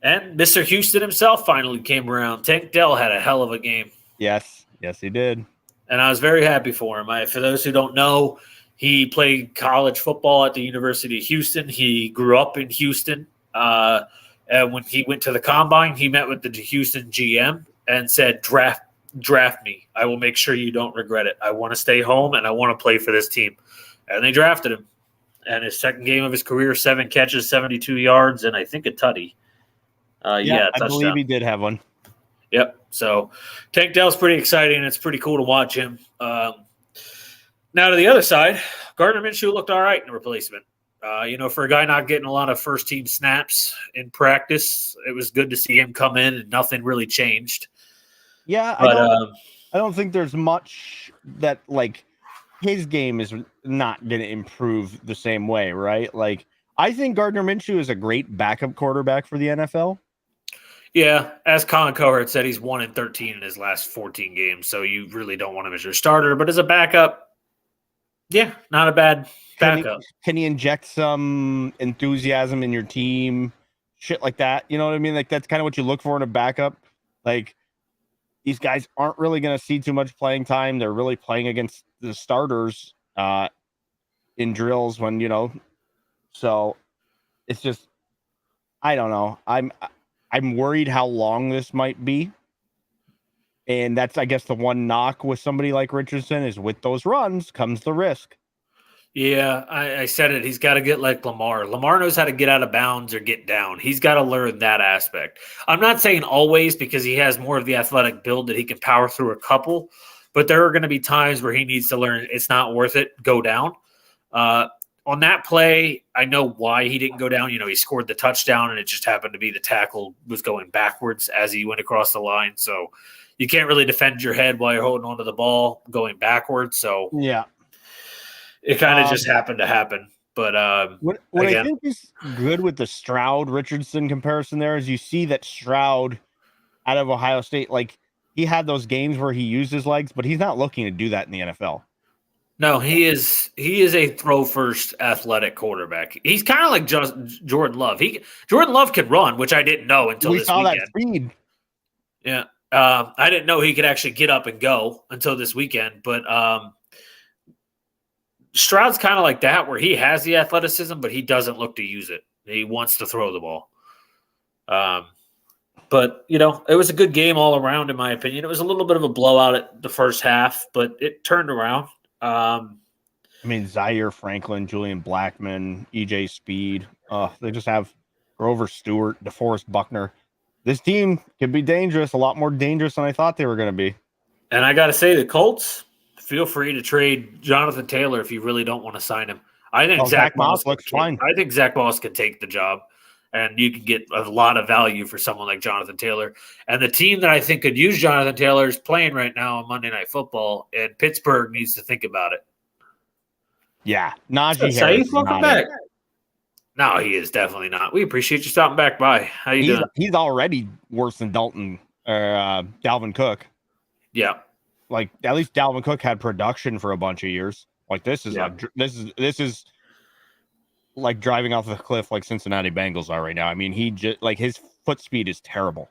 And Mr. Houston himself finally came around. Tank Dell had a hell of a game. Yes, he did. And I was very happy for him. For those who don't know, he played college football at the University of Houston. He grew up in Houston. And when he went to the combine, he met with the Houston GM and said, draft me. I will make sure you don't regret it. I want to stay home, and I want to play for this team. And they drafted him. And his second game of his career, 7 catches, 72 yards, and I think a tutty. I believe he did have one. Yep. So Tank Dell's pretty exciting. It's pretty cool to watch him. Now to the other side, Gardner Minshew looked all right in the replacement. For a guy not getting a lot of first-team snaps in practice, it was good to see him come in, and nothing really changed. Yeah, but I don't think there's much that, like, his game is not going to improve the same way, right? Like, I think Gardner Minshew is a great backup quarterback for the NFL. Yeah, as Colin Cowherd said, he's 1-13 in his last 14 games, so you really don't want him as your starter. But as a backup, yeah, not a bad backup. Can he inject some enthusiasm in your team? Shit like that. You know what I mean? Like, that's kind of what you look for in a backup. Like, these guys aren't really going to see too much playing time. They're really playing against the starters in drills when, so it's just, I don't know. I'm worried how long this might be. And that's, I guess, the one knock with somebody like Richardson is with those runs comes the risk. Yeah, I said it. He's got to get like Lamar. Lamar knows how to get out of bounds or get down. He's got to learn that aspect. I'm not saying always because he has more of the athletic build that he can power through a couple. but there are going to be times where he needs to learn it's not worth it. Go down. On that play, I know why he didn't go down. He scored the touchdown, and it just happened to be the tackle was going backwards as he went across the line. So you can't really defend your head while you're holding onto the ball going backwards. So yeah, it kind of just happened to happen. But what again, I think is good with the Stroud-Richardson comparison there is you see that Stroud out of Ohio State, like he had those games where he used his legs, but he's not looking to do that in the NFL. No, he is a throw first athletic quarterback. He's kind of like just Jordan Love. Jordan Love can run, which I didn't know until this weekend. That speed. Yeah. I didn't know he could actually get up and go until this weekend, but Stroud's kind of like that where he has the athleticism, but he doesn't look to use it. He wants to throw the ball. But, it was a good game all around, in my opinion. It was a little bit of a blowout at the first half, but it turned around. Zaire Franklin, Julian Blackman, EJ Speed. They just have Grover Stewart, DeForest Buckner. This team can be dangerous, a lot more dangerous than I thought they were going to be. And I got to say, the Colts, feel free to trade Jonathan Taylor if you really don't want to sign him. I think Zach Moss looks fine. I think Zach Moss can take the job, and you can get a lot of value for someone like Jonathan Taylor. And the team that I think could use Jonathan Taylor is playing right now on Monday Night Football, and Pittsburgh needs to think about it. Yeah, Najee Harris. Welcome back. No, he is definitely not. We appreciate you stopping back by. How you doing? He's already worse than Dalton or Dalvin Cook. Yeah, like at least Dalvin Cook had production for a bunch of years. Like this is this is like driving off the cliff like Cincinnati Bengals are right now. I mean, he just like his foot speed is terrible.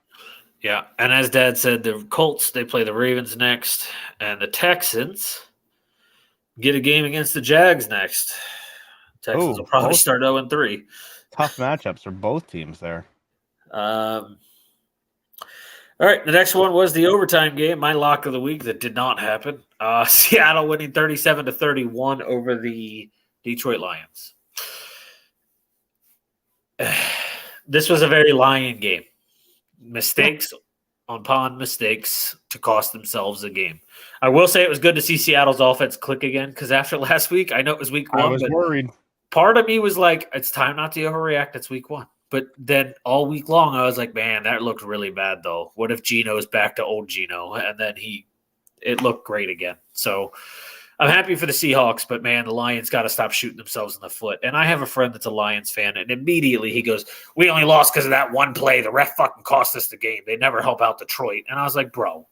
Yeah, and as Dad said, the Colts, they play the Ravens next, and the Texans get a game against the Jags next. Texans will probably start 0-3. Tough matchups for both teams there. All right, the next one was the overtime game, my lock of the week that did not happen. Seattle winning 37-31 over the Detroit Lions. This was a very Lion game. Mistakes upon mistakes to cost themselves a game. I will say it was good to see Seattle's offense click again because after last week, I know it was week 1. I was worried. Part of me was like, it's time not to overreact. It's week 1. But then all week long, I was like, man, that looked really bad, though. What if Geno's back to old Geno? And then it looked great again. So I'm happy for the Seahawks, but, man, the Lions got to stop shooting themselves in the foot. And I have a friend that's a Lions fan, and immediately he goes, we only lost because of that one play. The ref fucking cost us the game. They never help out Detroit. And I was like, bro,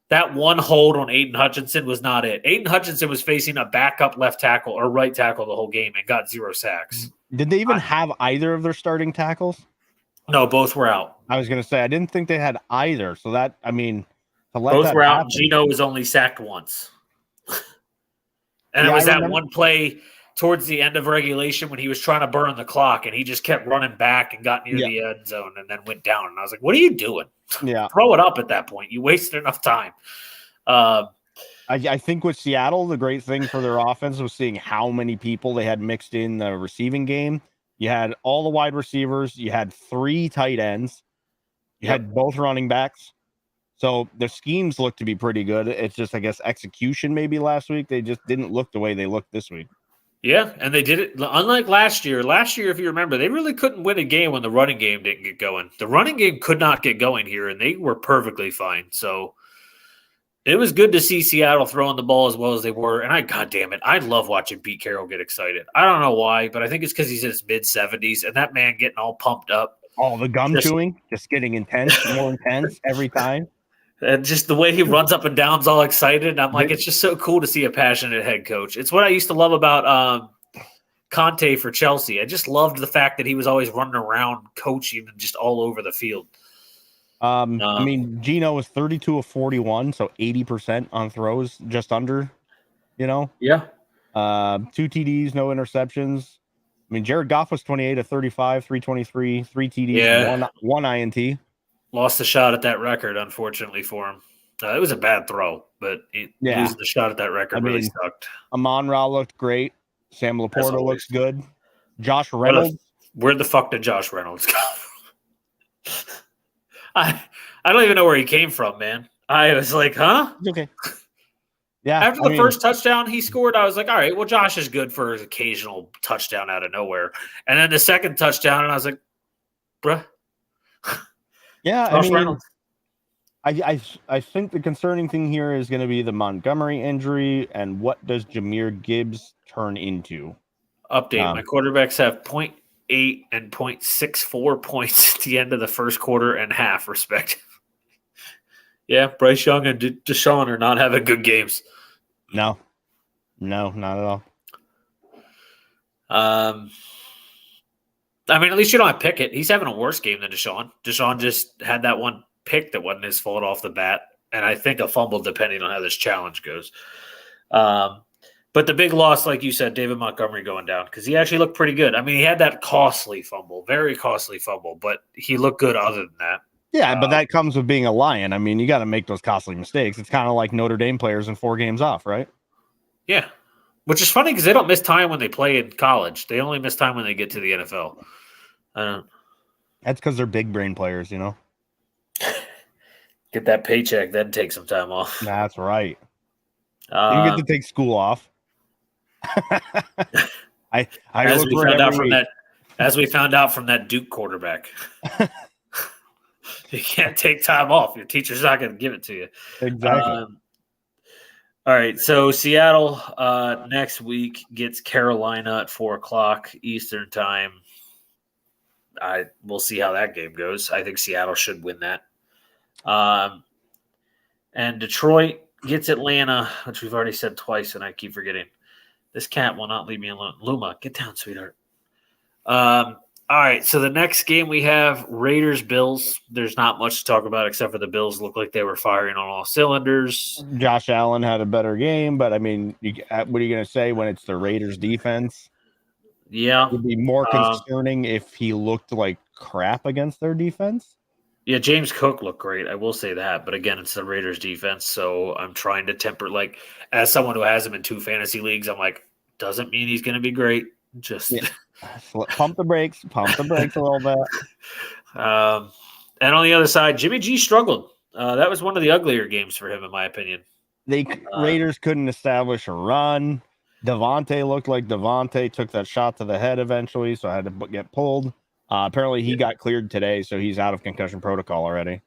that one hold on Aiden Hutchinson was not it. Aiden Hutchinson was facing a backup left tackle or right tackle the whole game and got 0 sacks. Did they even have either of their starting tackles? No, both were out. I was going to say, I didn't think they had either. So that, I mean, to let both that were out. happen, Geno was only sacked once. And it was that one play towards the end of regulation when he was trying to burn the clock and he just kept running back and got near the end zone and then went down. And I was like, what are you doing? Yeah. Throw it up at that point. You wasted enough time. I think with Seattle, the great thing for their offense was seeing how many people they had mixed in the receiving game. You had all the wide receivers. You had 3 tight ends. You had both running backs. So their schemes looked to be pretty good. It's just, I guess, execution maybe last week. They just didn't look the way they looked this week. Yeah, and they did it. Unlike last year, if you remember, they really couldn't win a game when the running game didn't get going. The running game could not get going here, and they were perfectly fine. So it was good to see Seattle throwing the ball as well as they were. And God damn it, I love watching Pete Carroll get excited. I don't know why, but I think it's because he's in his mid-70s, and that man getting all pumped up. Oh, the gum chewing, just getting intense, more intense every time. And just the way he runs up and down is all excited. And I'm like, it's just so cool to see a passionate head coach. It's what I used to love about Conte for Chelsea. I just loved the fact that he was always running around coaching and just all over the field. I mean, Geno was 32 of 41, so 80% on throws, just under, Yeah. 2 TDs, no interceptions. I mean, Jared Goff was 28 of 35, 323, 3 TDs, one INT. Lost the shot at that record, unfortunately, for him. It was a bad throw, but losing the shot at that record really sucked. Amon-Ra looked great. Sam Laporta looks good. Josh Reynolds. Where the fuck did Josh Reynolds go? I don't even know where he came from, man. I was like, huh? Okay. Yeah. After the first touchdown he scored, I was like, all right, well, Josh is good for his occasional touchdown out of nowhere. And then the second touchdown, and I was like, bruh. Yeah, Josh Reynolds. I think the concerning thing here is going to be the Montgomery injury and what does Jahmyr Gibbs turn into? Update: my quarterbacks have 0.8 and 0.64 points at the end of the first quarter and half, respectively. Yeah, Bryce Young and Deshaun are not having good games. No, not at all. I mean, at least you don't have Pickett. He's having a worse game than Deshaun. Deshaun just had that one pick that wasn't his fault off the bat, and I think a fumble, depending on how this challenge goes. But the big loss, like you said, David Montgomery going down, because he actually looked pretty good. I mean, he had that costly fumble, very costly fumble, but he looked good other than that. Yeah, but that comes with being a Lion. I mean, you got to make those costly mistakes. It's kind of like Notre Dame players in 4 games off, right? Yeah, which is funny because they don't miss time when they play in college. They only miss time when they get to the NFL. That's because they're big brain players, you know? Get that paycheck, then take some time off. That's right. You get to take school off. As we found out from that Duke quarterback. You can't take time off. Your teacher's not going to give it to you. Exactly. All right. So Seattle next week gets Carolina at 4:00 Eastern time. We'll see how that game goes. I think Seattle should win that. And Detroit gets Atlanta, which we've already said twice, and I keep forgetting. This cat will not leave me alone. Luma, get down, sweetheart. All right, so the next game we have Raiders-Bills. There's not much to talk about except for the Bills look like they were firing on all cylinders. Josh Allen had a better game, but I mean, what are you going to say when it's the Raiders defense? Yeah. It would be more concerning if he looked like crap against their defense. Yeah, James Cook looked great. I will say that. But again, it's the Raiders defense, so I'm trying to temper. Like, as someone who has him in 2 fantasy leagues, I'm like, doesn't mean he's going to be great. Just pump the brakes a little bit. And on the other side, Jimmy G struggled. That was one of the uglier games for him, in my opinion. Raiders couldn't establish a run. Devontae looked like Devontae took that shot to the head eventually, so I had to get pulled. Apparently, he got cleared today, so he's out of concussion protocol already.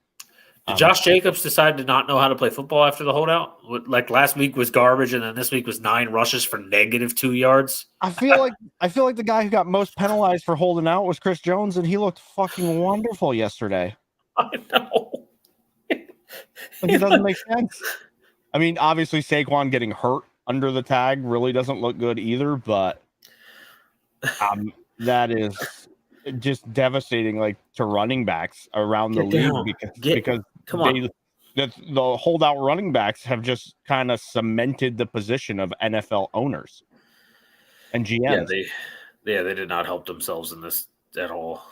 Did Josh Jacobs decide to not know how to play football after the holdout? Like last week was garbage, and then this week was 9 rushes for -2 yards. I feel like the guy who got most penalized for holding out was Chris Jones, and he looked fucking wonderful yesterday. I know. Like, it doesn't make sense. I mean, obviously Saquon getting hurt under the tag really doesn't look good either, but that is just devastating, like, to running backs around the league because come on. The holdout running backs have just kind of cemented the position of NFL owners and GMs. Yeah, they did not help themselves in this at all.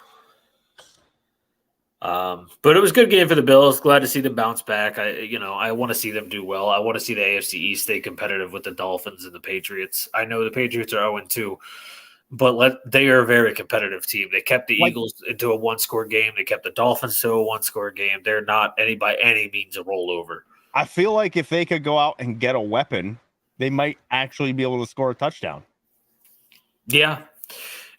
But it was a good game for the Bills. Glad to see them bounce back. I want to see them do well. I want to see the AFC East stay competitive with the Dolphins and the Patriots. I know the Patriots are 0-2, but they are a very competitive team. They kept the Eagles into a 1-score game. They kept the Dolphins to a 1-score game. They're not by any means a rollover. I feel like if they could go out and get a weapon, they might actually be able to score a touchdown. Yeah,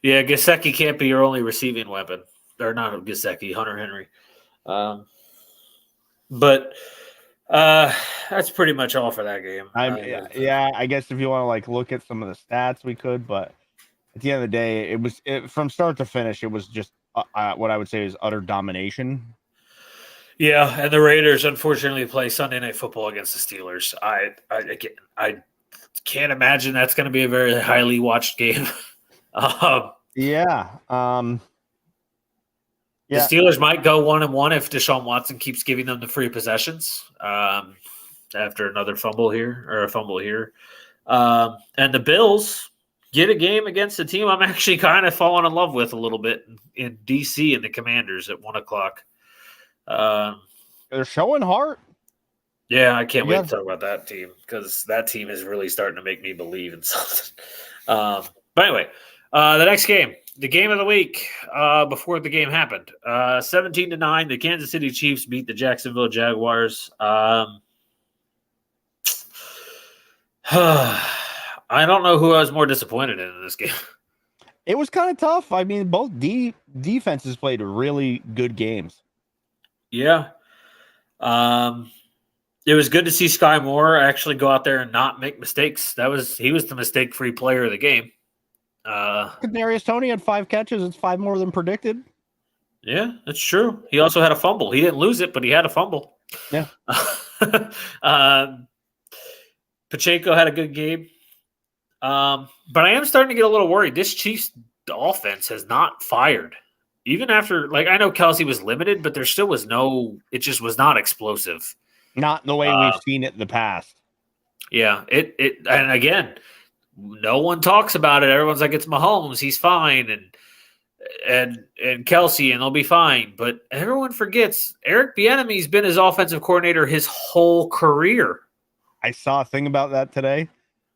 Gesicki can't be your only receiving weapon. Or not Gesicki, Hunter Henry. But that's pretty much all for that game. I guess if you want to look at some of the stats, we could, but at the end of the day, it was from start to finish. It was just what I would say is utter domination. Yeah, and the Raiders unfortunately play Sunday Night Football against the Steelers. I can't imagine that's going to be a very highly watched game. The Steelers might go 1-1 if Deshaun Watson keeps giving them the free possessions after another fumble here. And the Bills get a game against a team I'm actually kind of falling in love with a little bit in DC and the Commanders at 1:00. They're showing heart. Yeah, I can't wait to talk about that team because that team is really starting to make me believe in something. But anyway, the next game. The game of the week before the game happened. 17-9, the Kansas City Chiefs beat the Jacksonville Jaguars. I don't know who I was more disappointed in this game. It was kind of tough. I mean, both defenses played really good games. Yeah. It was good to see Sky Moore actually go out there and not make mistakes. He was the mistake-free player of the game. Kadarius Toney had 5 catches. It's 5 more than predicted. Yeah, that's true. He also had a fumble. He didn't lose it, but he had a fumble. Yeah. Pacheco had a good game. But I am starting to get a little worried. This Chiefs offense has not fired. Even after, I know Kelsey was limited, but there still was it just was not explosive. Not the way we've seen it in the past. Yeah. And again, no one talks about it. Everyone's like, it's Mahomes. He's fine. And Kelsey, and they'll be fine. But everyone forgets Eric Bieniemy's been his offensive coordinator his whole career. I saw a thing about that today.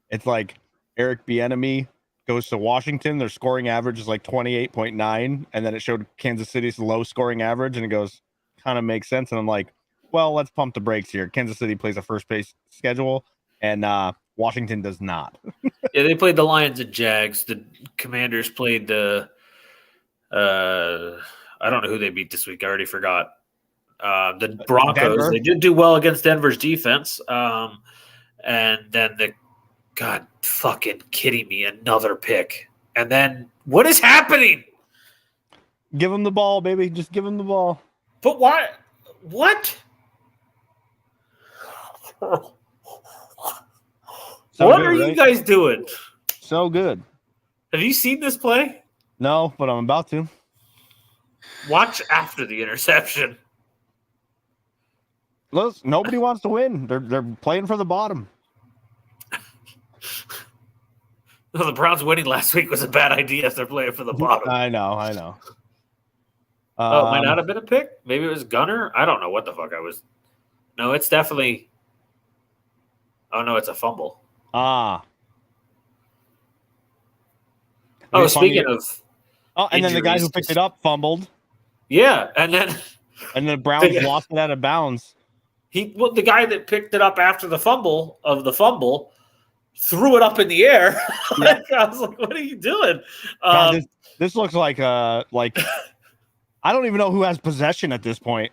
It's like Eric Bieniemy goes to Washington. Their scoring average is like 28.9. And then it showed Kansas City's low scoring average. And it goes, kind of makes sense. And I'm like, well, let's pump the brakes here. Kansas City plays a first pace schedule. And Washington does not. Yeah, they played the Lions and Jags. The Commanders played the I don't know who they beat this week. I already forgot. The Broncos. Denver. They did do well against Denver's defense. And then God fucking kidding me, another pick. And then what is happening? Give him the ball, baby. Just give him the ball. But why? What? So what good, are right? you guys doing? So good. Have you seen this play? No, but I'm about to. Watch after the interception. Look, nobody wants to win. They're playing for the bottom. Well, the Browns winning last week was a bad idea if they're playing for the bottom. I know. It might not have been a pick. Maybe it was Gunner. I don't know what the fuck I was. No, it's definitely. Oh no, it's a fumble. Oh, speaking of. Oh, and then the guy who injuries, picked it up fumbled. Yeah, and the Browns lost it out of bounds. The guy that picked it up after the fumble threw it up in the air. I was like, "What are you doing?" God, this looks like I don't even know who has possession at this point.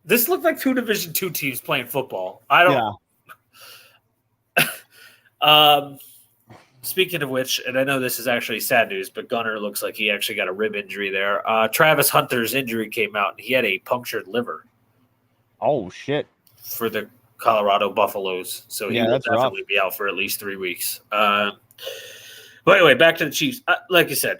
This looked like 2 Division II teams playing football. I don't. Yeah. Speaking of which, and I know this is actually sad news, but Gunner looks like he actually got a rib injury there. Travis Hunter's injury came out, and he had a punctured liver. Oh, shit. For the Colorado Buffaloes. So he will definitely be out for at least 3 weeks. But anyway, back to the Chiefs. Like I said,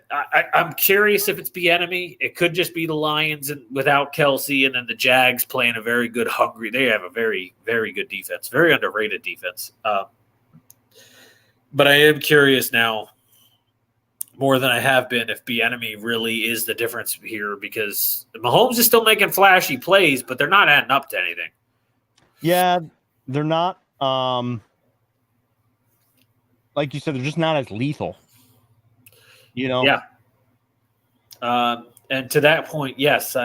I'm curious if it's Bieniemy. It could just be the Lions and without Kelsey, and then the Jags playing a very good, hungry. They have a very, very good defense, very underrated defense. But I am curious now, more than I have been, if Bieniemy really is the difference here, because Mahomes is still making flashy plays, but they're not adding up to anything. Yeah, they're not. Like you said, they're just not as lethal. Yeah. And to that point, yes,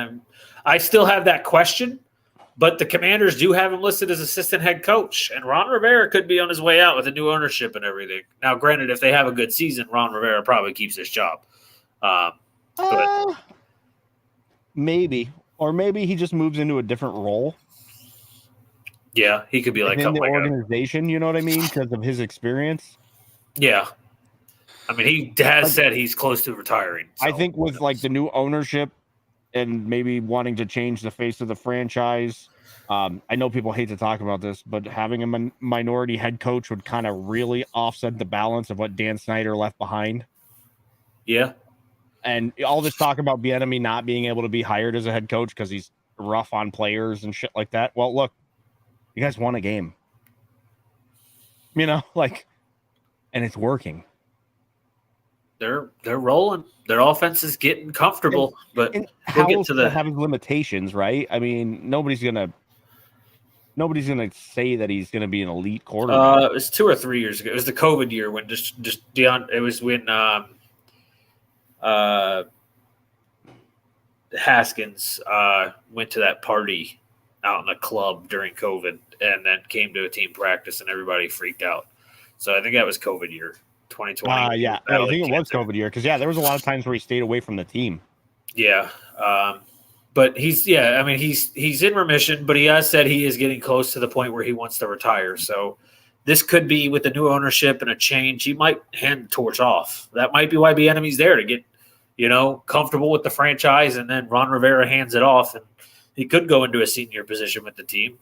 I still have that question, but the Commanders do have him listed as assistant head coach, and Ron Rivera could be on his way out with a new ownership and everything. Now, granted, if they have a good season, Ron Rivera probably keeps his job. Maybe, or maybe he just moves into a different role. Yeah, he could be like in the organization. You know what I mean? Because of his experience. Yeah. I mean, he has said he's close to retiring. So. I think with the new ownership and maybe wanting to change the face of the franchise, I know people hate to talk about this, but having a minority head coach would kind of really offset the balance of what Dan Snyder left behind. Yeah. And all this talk about Bieniemy not being able to be hired as a head coach because he's rough on players and shit like that. Well, look, you guys won a game. And it's working. They're rolling. Their offense is getting comfortable, but we'll get to having limitations, right? I mean, nobody's gonna say that he's gonna be an elite quarterback. It was 2 or 3 years ago. It was the COVID year when just Deion. It was when Haskins went to that party out in a club during COVID, and then came to a team practice, and everybody freaked out. So I think that was COVID year, 2020. Yeah, I think it was COVID year because there was a lot of times where he stayed away from the team. Yeah, but he's in remission, but he has said he is getting close to the point where he wants to retire. So this could be with the new ownership and a change. He might hand the torch off. That might be why Bieniemy's there to get comfortable with the franchise, and then Ron Rivera hands it off, and he could go into a senior position with the team.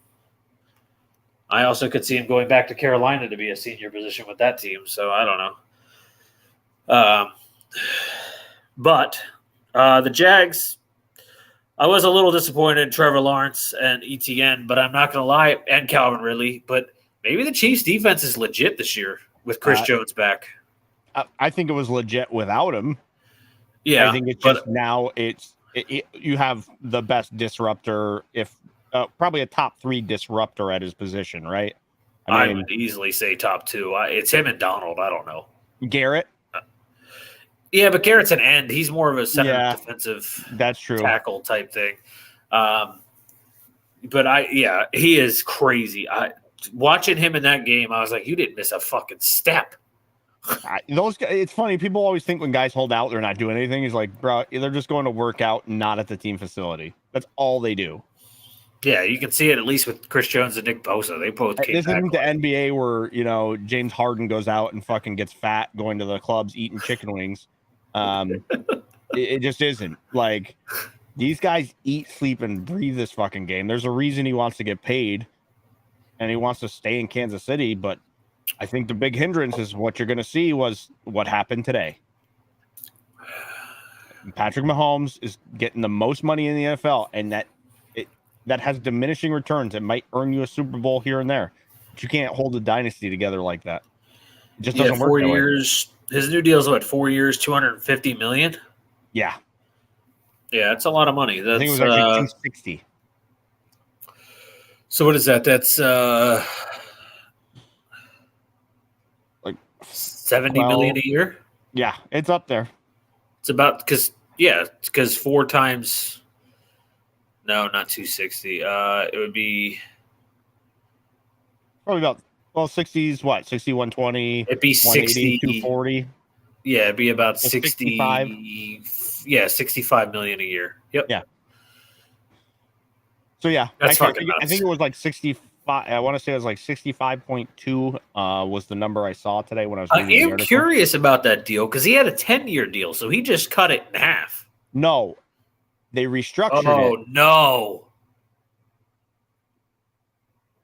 I also could see him going back to Carolina to be a senior position with that team. So I don't know. But the Jags, I was a little disappointed in Trevor Lawrence and ETN, but I'm not going to lie, and Calvin Ridley. But maybe the Chiefs' defense is legit this year with Chris Jones back. I think it was legit without him. Yeah, I think it's just now you have the best disruptor, if probably a top 3 disruptor at his position, right? I would easily say top 2. It's him and Donald. I don't know. Garrett. Yeah, but Garrett's an end. He's more of a center defensive that's true. tackle type thing. But he is crazy. Watching him in that game, I was like, you didn't miss a fucking step. Those guys, it's funny. People always think when guys hold out, they're not doing anything. He's like, bro, they're just going to work out, not at the team facility. That's all they do. Yeah, you can see it at least with Chris Jones and Nick Bosa. They both came This back. isn't the NBA where James Harden goes out and fucking gets fat going to the clubs eating chicken wings. It just isn't. Like, these guys eat, sleep, and breathe this fucking game. There's a reason he wants to get paid, and he wants to stay in Kansas City. But I think the big hindrance is what you're going to see was what happened today. Patrick Mahomes is getting the most money in the NFL, and that has diminishing returns. It might earn you a Super Bowl here and there, but you can't hold a dynasty together like that. It just doesn't work. 4 years. His new deal is what, 4 years, $250 million? Yeah. Yeah, that's a lot of money. That's, I think it was actually 260. So what is that? That's like $70 million a year? Yeah, it's up there. It's about because 4 times. No, not 260. It would be probably about 60s. What 60, 120? It'd be 60, 240. Yeah, it'd be about 65. Yeah, $65 million a year. Yep. Yeah. So yeah, that's actually, I think it was like 65. I want to say it was like 65.2 was the number I saw today when I was reading the article. Curious about that deal because he had a 10-year deal, so he just cut it in half. No, they restructured it. Oh no!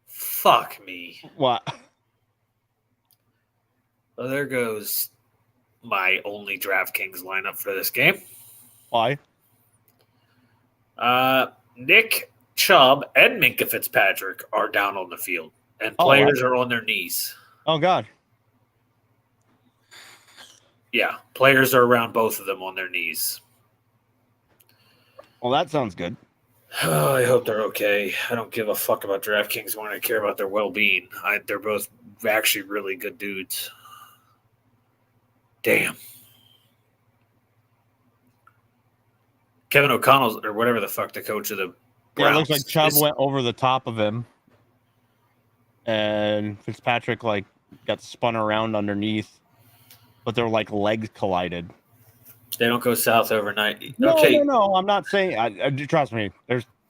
Fuck me. What? Well, there goes my only DraftKings lineup for this game. Why? Nick Chubb and Minkah Fitzpatrick are down on the field, and players are on their knees. Oh, God. Yeah, players are around both of them on their knees. Well, that sounds good. Oh, I hope they're okay. I don't give a fuck about DraftKings when I care about their well-being. They're both actually really good dudes. Damn. Kevin O'Connell's, or whatever the fuck the coach of the Browns. Yeah, it looks like Chubb went over the top of him, and Fitzpatrick got spun around underneath, but their legs collided. They don't go south overnight. No, I'm not saying. Trust me,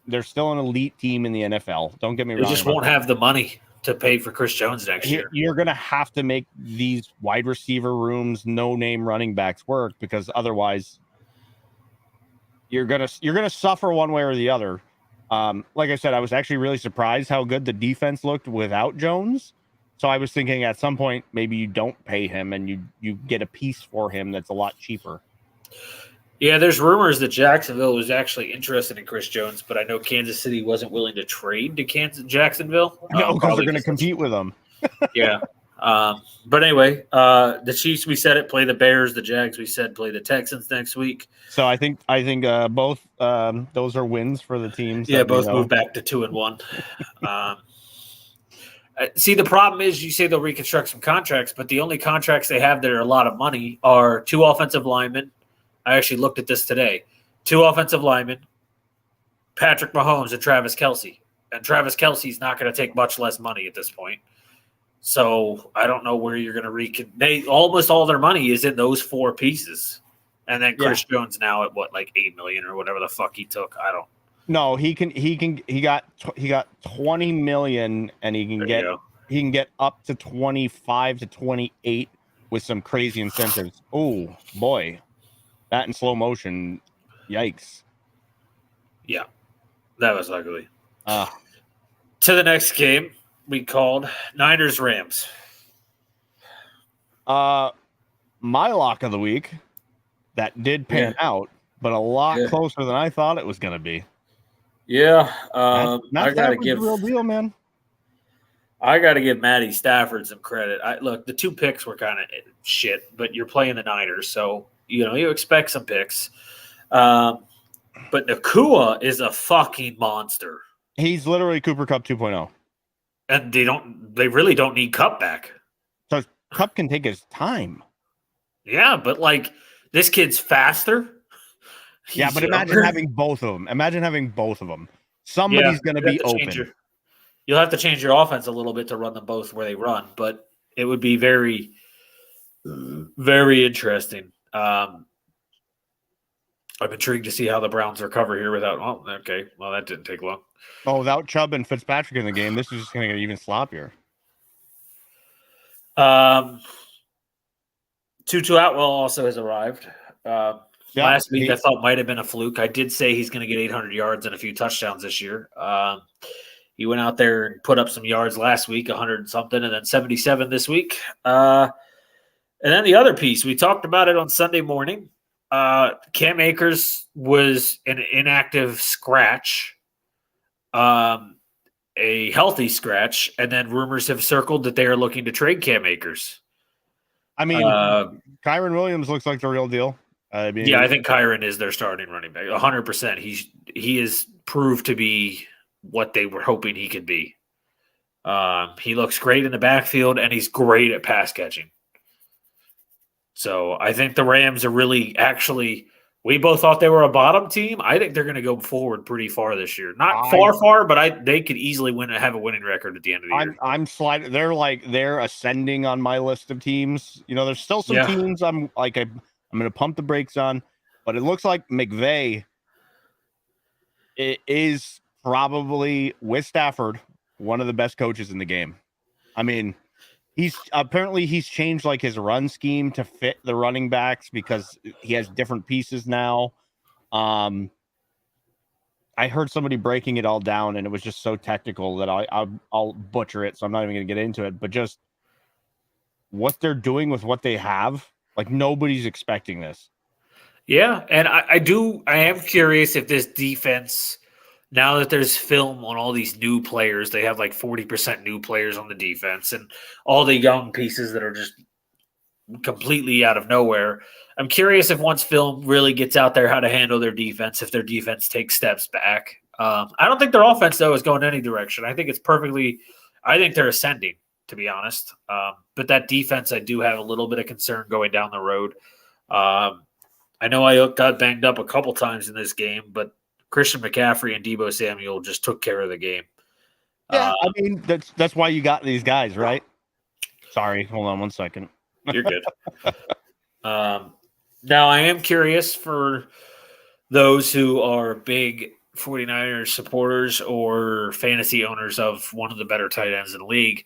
they're still an elite team in the NFL. Don't get me wrong. They just won't have the money to pay for Chris Jones next year. You're going to have to make these wide receiver rooms, no-name running backs work, because otherwise you're gonna suffer one way or the other. Like I said, I was actually really surprised how good the defense looked without Jones. So I was thinking at some point maybe you don't pay him and you get a piece for him that's a lot cheaper. Yeah, there's rumors that Jacksonville was actually interested in Chris Jones, but I know Kansas City wasn't willing to trade to Jacksonville. No, because they're going to compete with them. Yeah. But anyway, the Chiefs, we said it, play the Bears. The Jags, we said, play the Texans next week. So I think both those are wins for the teams. Yeah, both move back to 2-1. See, the problem is you say they'll reconstruct some contracts, but the only contracts they have that are a lot of money are 2 offensive linemen. I actually looked at this today. 2 offensive linemen, Patrick Mahomes and Travis Kelce. And Travis Kelce's not going to take much less money at this point. So I don't know where you're going to They almost all their money is in those 4 pieces, and then Chris Jones now at what, like 8 million or whatever the fuck he took. I don't. No, he got 20 million, and he can get up to 25 to 28 with some crazy incentives. Oh boy, that in slow motion, yikes! Yeah, that was ugly. To the next game we called Niners Rams. My lock of the week that did pan out, but a lot closer than I thought it was going to be. Yeah, I gotta give the real deal, man. I got to give Matty Stafford some credit. Look, the 2 picks were kind of shit, but you're playing the Niners, so you expect some picks. But Nakua is a fucking monster. He's literally Cooper Kupp 2.0. And they really don't need Kupp back. So Kupp can take his time. Yeah, but like this kid's faster. Yeah, but imagine having both of them. Somebody's going to be open. You'll have to change your offense a little bit to run them both where they run, but it would be very, very interesting. I'm intrigued to see how the Browns recover here without. Oh, okay. Well, that didn't take long. Oh, without Chubb and Fitzpatrick in the game, this is just going to get even sloppier. Tutu Atwell also has arrived. Last week I thought might have been a fluke. I did say he's going to get 800 yards and a few touchdowns this year. He went out there and put up some yards last week, 100 something, and then 77 this week. And then the other piece, we talked about it on Sunday morning. Cam Akers was an inactive scratch, a healthy scratch, and then rumors have circled that they are looking to trade Cam Akers. I mean, Kyron Williams looks like the real deal. I think Kyron is their starting running back, 100%. He is proved to be what they were hoping he could be. He looks great in the backfield, and he's great at pass catching. So I think the Rams are really we both thought they were a bottom team. I think they're going to go forward pretty far this year. Not far, but they could easily have a winning record at the end of the year. I'm sliding. They're ascending on my list of teams. There's still some teams I'm going to pump the brakes on, but it looks like McVay is probably, with Stafford, one of the best coaches in the game. I mean, he's changed like his run scheme to fit the running backs because he has different pieces now. I heard somebody breaking it all down, and it was just so technical that I'll butcher it, so I'm not even going to get into it. But just what they're doing with what they have, like nobody's expecting this. Yeah, and I am curious if this defense, now that there's film on all these new players, they have like 40% new players on the defense and all the young pieces that are just completely out of nowhere. I'm curious if once film really gets out there how to handle their defense, if their defense takes steps back. I don't think their offense, though, is going any direction. I think they're ascending, to be honest. But that defense, I do have a little bit of concern going down the road. I know I got banged up a couple times in this game, but Christian McCaffrey and Deebo Samuel just took care of the game. Yeah, I mean, that's why you got these guys, right? Sorry, hold on one second. You're good. Now, I am curious for those who are big 49ers supporters or fantasy owners of one of the better tight ends in the league.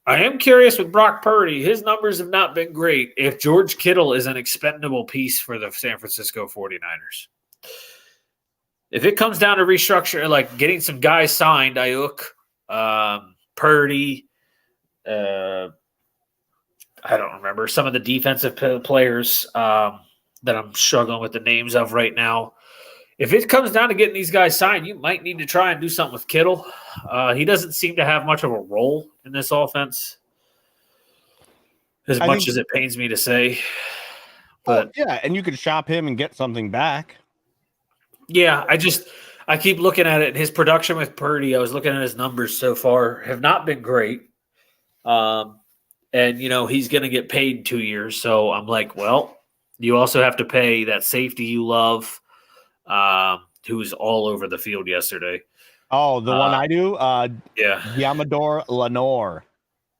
I am curious with Brock Purdy. His numbers have not been great. If George Kittle is an expendable piece for the San Francisco 49ers. If it comes down to restructure, like getting some guys signed, Ayuk, Purdy, I don't remember, some of the defensive players that I'm struggling with the names of right now. If it comes down to getting these guys signed, you might need to try and do something with Kittle. He doesn't seem to have much of a role in this offense, as much as it pains me to say. But yeah, and you could shop him and get something back. Yeah, I keep looking at it. His production with Purdy, I was looking at his numbers so far, have not been great. And, he's going to get paid 2 years. So I'm like, well, you also have to pay that safety you love, who was all over the field yesterday. Oh, the one I do? Yeah. Yamador Lenore.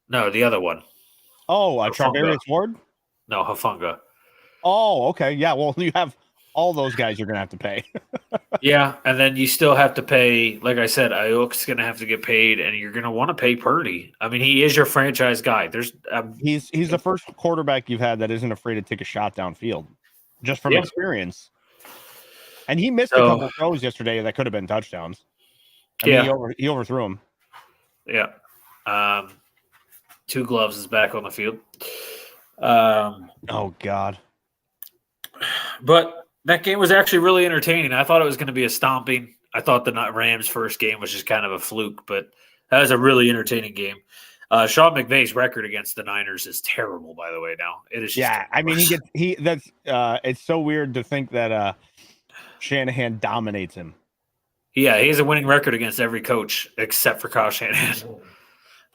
No, the other one. Oh, Hufanga. Charvarius Ward? No, Hufanga. Oh, okay. Yeah, well, you have all those guys you're going to have to pay. Yeah, and then you still have to pay. Like I said, Ayuk's going to have to get paid, and you're going to want to pay Purdy. I mean, he is your franchise guy. There's He's the first quarterback you've had that isn't afraid to take a shot downfield, just from experience. And he missed a couple throws yesterday that could have been touchdowns. I mean, he overthrew him. Yeah. 2 gloves is back on the field. Oh, God. But that game was actually really entertaining. I thought it was going to be a stomping. I thought the Rams' first game was just kind of a fluke, but that was a really entertaining game. Sean McVay's record against the Niners is terrible, by the way. Now it is. Just I mean, it's so weird to think that Shanahan dominates him. Yeah, he has a winning record against every coach except for Kyle Shanahan.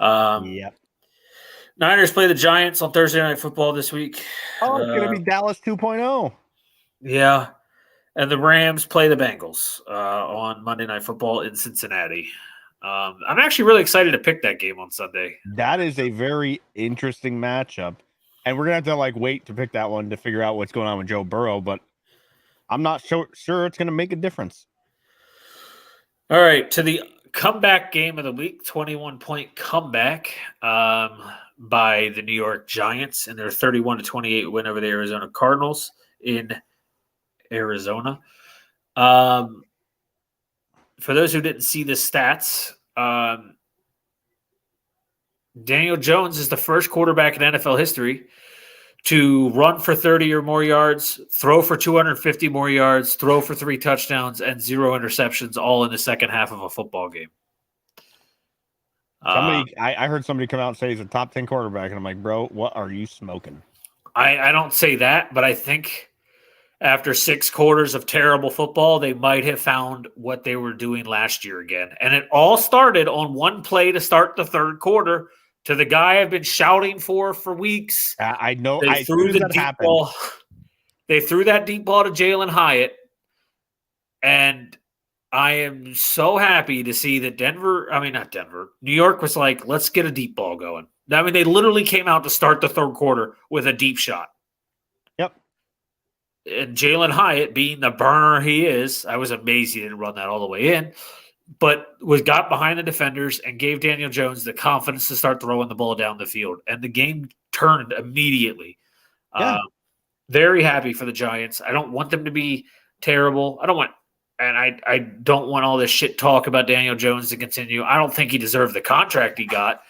Yep. Niners play the Giants on Thursday Night Football this week. Oh, it's going to be Dallas 2.0. Yeah. And the Rams play the Bengals on Monday Night Football in Cincinnati. I'm actually really excited to pick that game on Sunday. That is a very interesting matchup. And we're going to have to wait to pick that one to figure out what's going on with Joe Burrow, but I'm not sure it's going to make a difference. All right, to the comeback game of the week, 21-point comeback by the New York Giants in their 31-28 win over the Arizona Cardinals in Arizona. For those who didn't see the stats, Daniel Jones is the first quarterback in NFL history to run for 30 or more yards, throw for 250 more yards, throw for 3 touchdowns, and 0 interceptions, all in the second half of a football game. I heard somebody come out and say he's a top 10 quarterback, and I'm like, bro, what are you smoking? I don't say that, but I think after 6 quarters of terrible football, they might have found what they were doing last year again. And it all started on one play to start the third quarter to the guy I've been shouting for weeks. I know. They threw the deep ball. They threw that deep ball to Jalen Hyatt, and I am so happy to see that New York was like, let's get a deep ball going. I mean, they literally came out to start the third quarter with a deep shot. Yep. And Jalen Hyatt, being the burner he is, I was amazed he didn't run that all the way in, but got behind the defenders and gave Daniel Jones the confidence to start throwing the ball down the field. And the game turned immediately. Yeah. Very happy for the Giants. I don't want them to be terrible. I don't want all this shit talk about Daniel Jones to continue. I don't think he deserved the contract he got.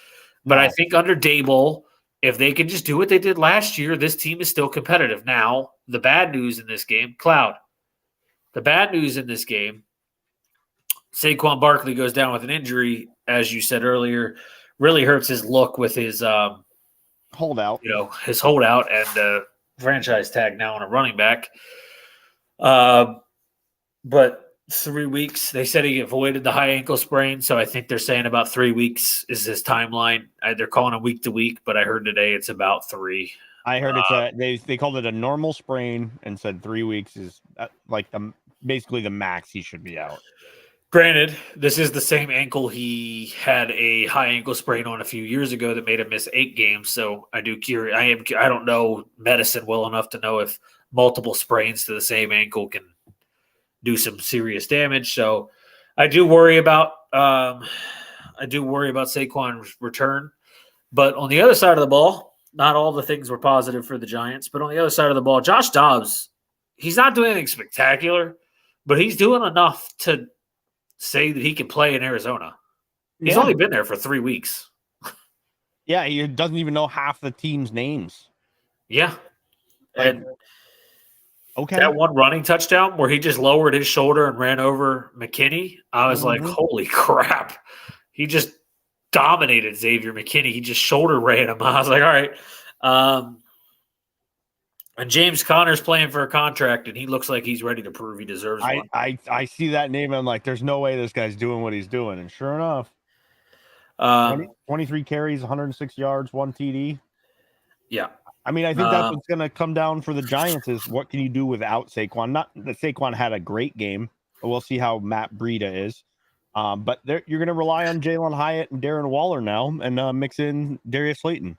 But I think under Daboll, if they can just do what they did last year, this team is still competitive. Now, the bad news in this game, Saquon Barkley goes down with an injury, as you said earlier, really hurts his look with his holdout. His holdout and franchise tag now on a running back. But 3 weeks, they said he avoided the high ankle sprain, so I think they're saying about 3 weeks is his timeline. They're calling him week to week, but I heard today it's about 3. I heard they called it a normal sprain and said 3 weeks is basically the max he should be out. Granted, this is the same ankle he had a high ankle sprain on a few years ago that made him miss 8 games. So I don't know medicine well enough to know if multiple sprains to the same ankle can do some serious damage. So I do worry about Saquon's return. But on the other side of the ball, not all the things were positive for the Giants. But on the other side of the ball, Josh Dobbs, he's not doing anything spectacular, but he's doing enough to say that he can play in Arizona. He's only been there for 3 weeks. Yeah, he doesn't even know half the team's names. Yeah. And that one running touchdown where he just lowered his shoulder and ran over McKinney, I was like, holy crap. He just dominated Xavier McKinney. He just shoulder ran him. I was like, all right. And James Conner's playing for a contract, and he looks like he's ready to prove he deserves one. I see that name, and I'm like, there's no way this guy's doing what he's doing. And sure enough, 23 carries, 106 yards, 1 TD. Yeah. I mean, I think that's what's going to come down for the Giants is what can you do without Saquon? Not that Saquon had a great game, but we'll see how Matt Breida is. But you're going to rely on Jalen Hyatt and Darren Waller now, and mix in Darius Slayton.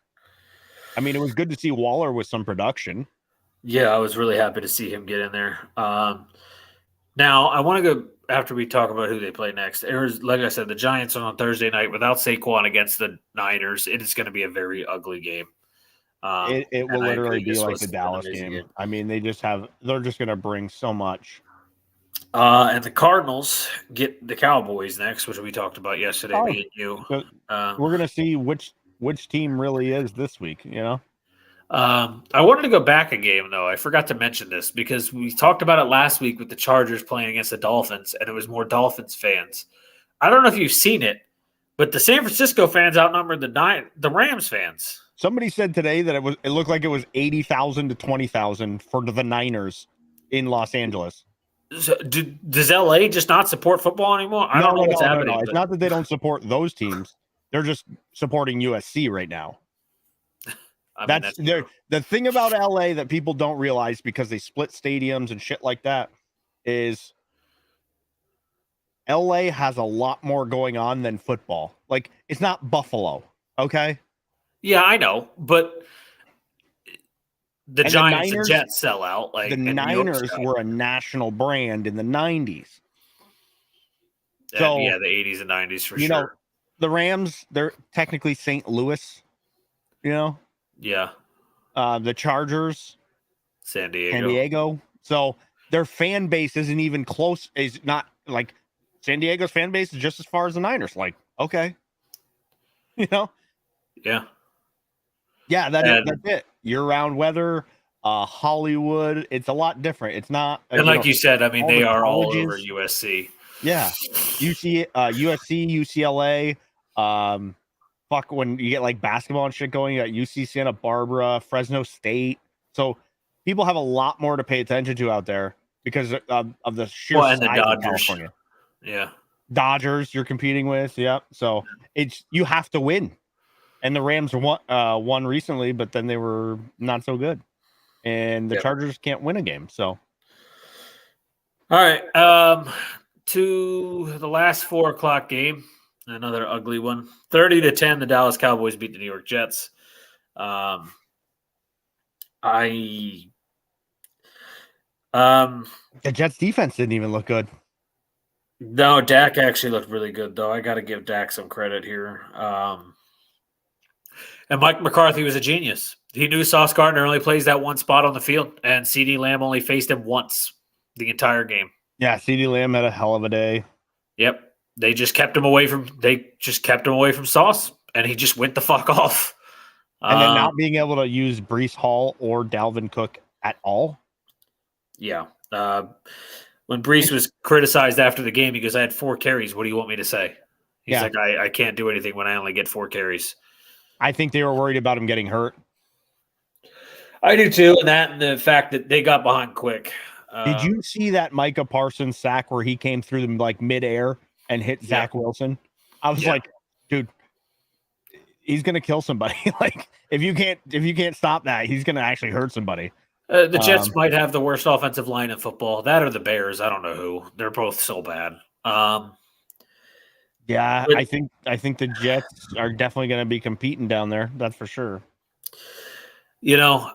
I mean, it was good to see Waller with some production. Yeah, I was really happy to see him get in there. Now, I want to go after we talk about who they play next. Like I said, the Giants are on Thursday night without Saquon against the Niners. It is going to be a very ugly game. It will literally be like the Dallas game. I mean, they're just going to bring so much. And the Cardinals get the Cowboys next, which we talked about yesterday, me and you. So we're going to see which team really is this week, you know? I wanted to go back a game, though. I forgot to mention this because we talked about it last week with the Chargers playing against the Dolphins, and it was more Dolphins fans. I don't know if you've seen it, but the San Francisco fans outnumbered the Rams fans. Somebody said today that it looked like it was 80,000 to 20,000 for the Niners in Los Angeles. So, does LA just not support football anymore? I don't know what's happening. No. It's not that they don't support those teams. They're just supporting USC right now. That's the thing about LA that people don't realize because they split stadiums and shit like that is LA has a lot more going on than football. Like, it's not Buffalo, okay? Yeah, I know, but the Giants and Jets sell out. Like the Niners were a national brand in the 90s. So yeah, the 80s and 90s for sure. You know, the Rams, they're technically St. Louis, you know? Yeah. The Chargers, San Diego. So their fan base isn't even close. Is not like San Diego's fan base is just as far as the Niners. Like, okay, you know, yeah. That's it. Year-round weather, Hollywood. It's a lot different. It's not. And like you said, I mean, they are all over USC. Yeah, USC, UCLA. Fuck, when you get like basketball and shit going, you got UC Santa Barbara, Fresno State. So people have a lot more to pay attention to out there because of the sheer size of California. Yeah, Dodgers you're competing with. Yeah, so you have to win, and the Rams won recently, but then they were not so good, and the Chargers can't win a game. So, all right, to the last 4:00 game. Another ugly one. 30-10, the Dallas Cowboys beat the New York Jets. The Jets defense didn't even look good. No, Dak actually looked really good, though. I got to give Dak some credit here. And Mike McCarthy was a genius. He knew Sauce Gardner only plays that one spot on the field, and CeeDee Lamb only faced him once the entire game. Yeah, CeeDee Lamb had a hell of a day. Yep. They just kept him away from Sauce, and he just went the fuck off. And then not being able to use Breece Hall or Dalvin Cook at all. Yeah. When Breece was criticized after the game, he goes, I had 4 carries. What do you want me to say? He's like, I can't do anything when I only get 4 carries. I think they were worried about him getting hurt. I do too, and the fact that they got behind quick. Did you see that Micah Parsons sack where he came through them like midair and hit Zach Wilson? I was like, dude, he's gonna kill somebody. Like, if you can't stop that, he's gonna actually hurt somebody. The Jets might have the worst offensive line in football. That or the Bears. I don't know who. They're both so bad. Yeah, I think the Jets are definitely going to be competing down there. That's for sure. You know,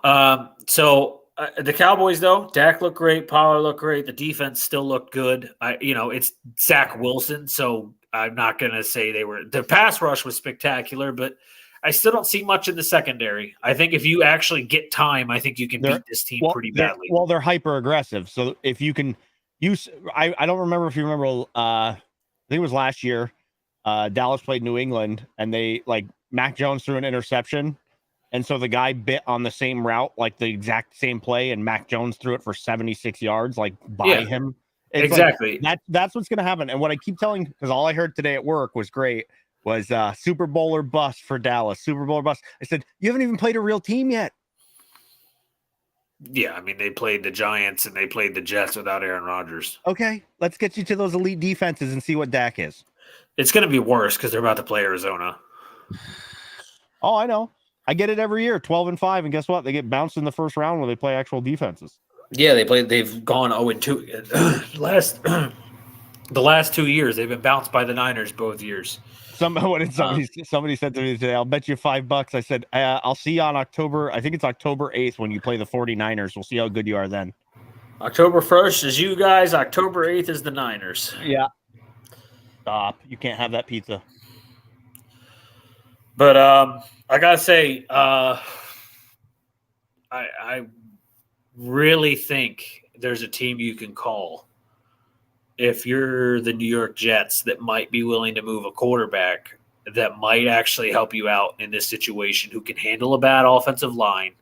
so the Cowboys, though, Dak looked great, Pollard looked great. The defense still looked good. It's Zach Wilson, so I'm not going to say the pass rush was spectacular, but I still don't see much in the secondary. I think if you actually get time, I think you can beat this team pretty badly. Well, they're hyper aggressive. So if you can use, I don't remember if you remember, I think it was last year, Dallas played New England and they Mac Jones threw an interception. And so the guy bit on the same route, like the exact same play, and Mac Jones threw it for 76 yards, by him. It's exactly. That's what's going to happen. And what I keep telling, because all I heard today at work was great, was Super Bowl or bust for Dallas. Super Bowl or bust. I said, you haven't even played a real team yet. Yeah, I mean, they played the Giants and they played the Jets without Aaron Rodgers. Okay, let's get you to those elite defenses and see what Dak is. It's going to be worse because they're about to play Arizona. Oh, I know. I get it every year, 12-5, and guess what? They get bounced in the first round when they play actual defenses. Yeah, they've gone 0-2. The last 2 years, they've been bounced by the Niners both years. Somebody said to me today, I'll bet you $5. I said, I'll see you on October. I think it's October 8th when you play the 49ers. We'll see how good you are then. October 1st is you guys. October 8th is the Niners. Yeah. Stop. You can't have that pizza. But I got to say, I really think there's a team you can call if you're the New York Jets that might be willing to move a quarterback that might actually help you out in this situation, who can handle a bad offensive line,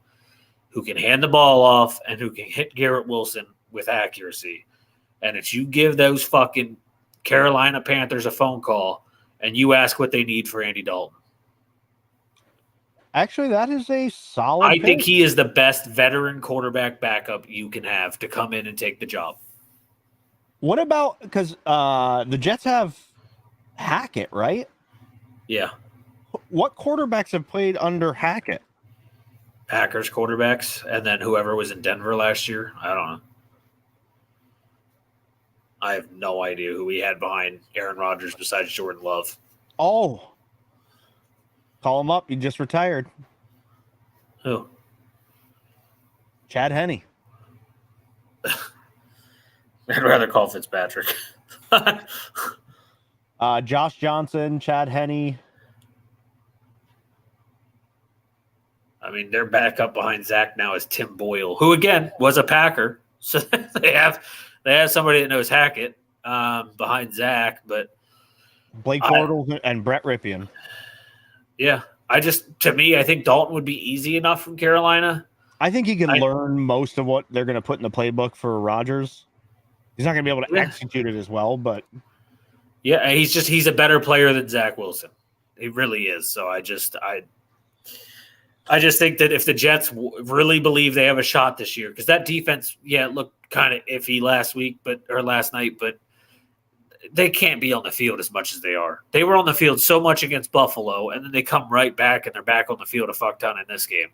who can hand the ball off, and who can hit Garrett Wilson with accuracy. And it's you give those fucking Carolina Panthers a phone call and you ask what they need for Andy Dalton. Actually, that is a solid I think he is the best veteran quarterback backup you can have to come in and take the job. What about, because the Jets have Hackett, right? Yeah. What quarterbacks have played under Hackett? Packers quarterbacks, and then whoever was in Denver last year. I don't know. I have no idea who he had behind Aaron Rodgers besides Jordan Love. Oh. Call him up. He just retired. Who? Chad Henne. I'd rather call Fitzpatrick. Josh Johnson, Chad Henne. I mean, their backup behind Zach now is Tim Boyle, who again was a Packer. So they have somebody that knows Hackett behind Zach, but Blake Bortles and Brett Ripien. Yeah, I think Dalton would be easy enough from Carolina. I think he can learn most of what they're going to put in the playbook for Rodgers. He's not going to be able to execute it as well, but yeah, he's a better player than Zach Wilson. He really is. So I just think that if the Jets really believe they have a shot this year, because that defense, it looked kind of iffy last night, but they can't be on the field as much as they are. They were on the field so much against Buffalo, and then they come right back and they're back on the field a fuck ton in this game.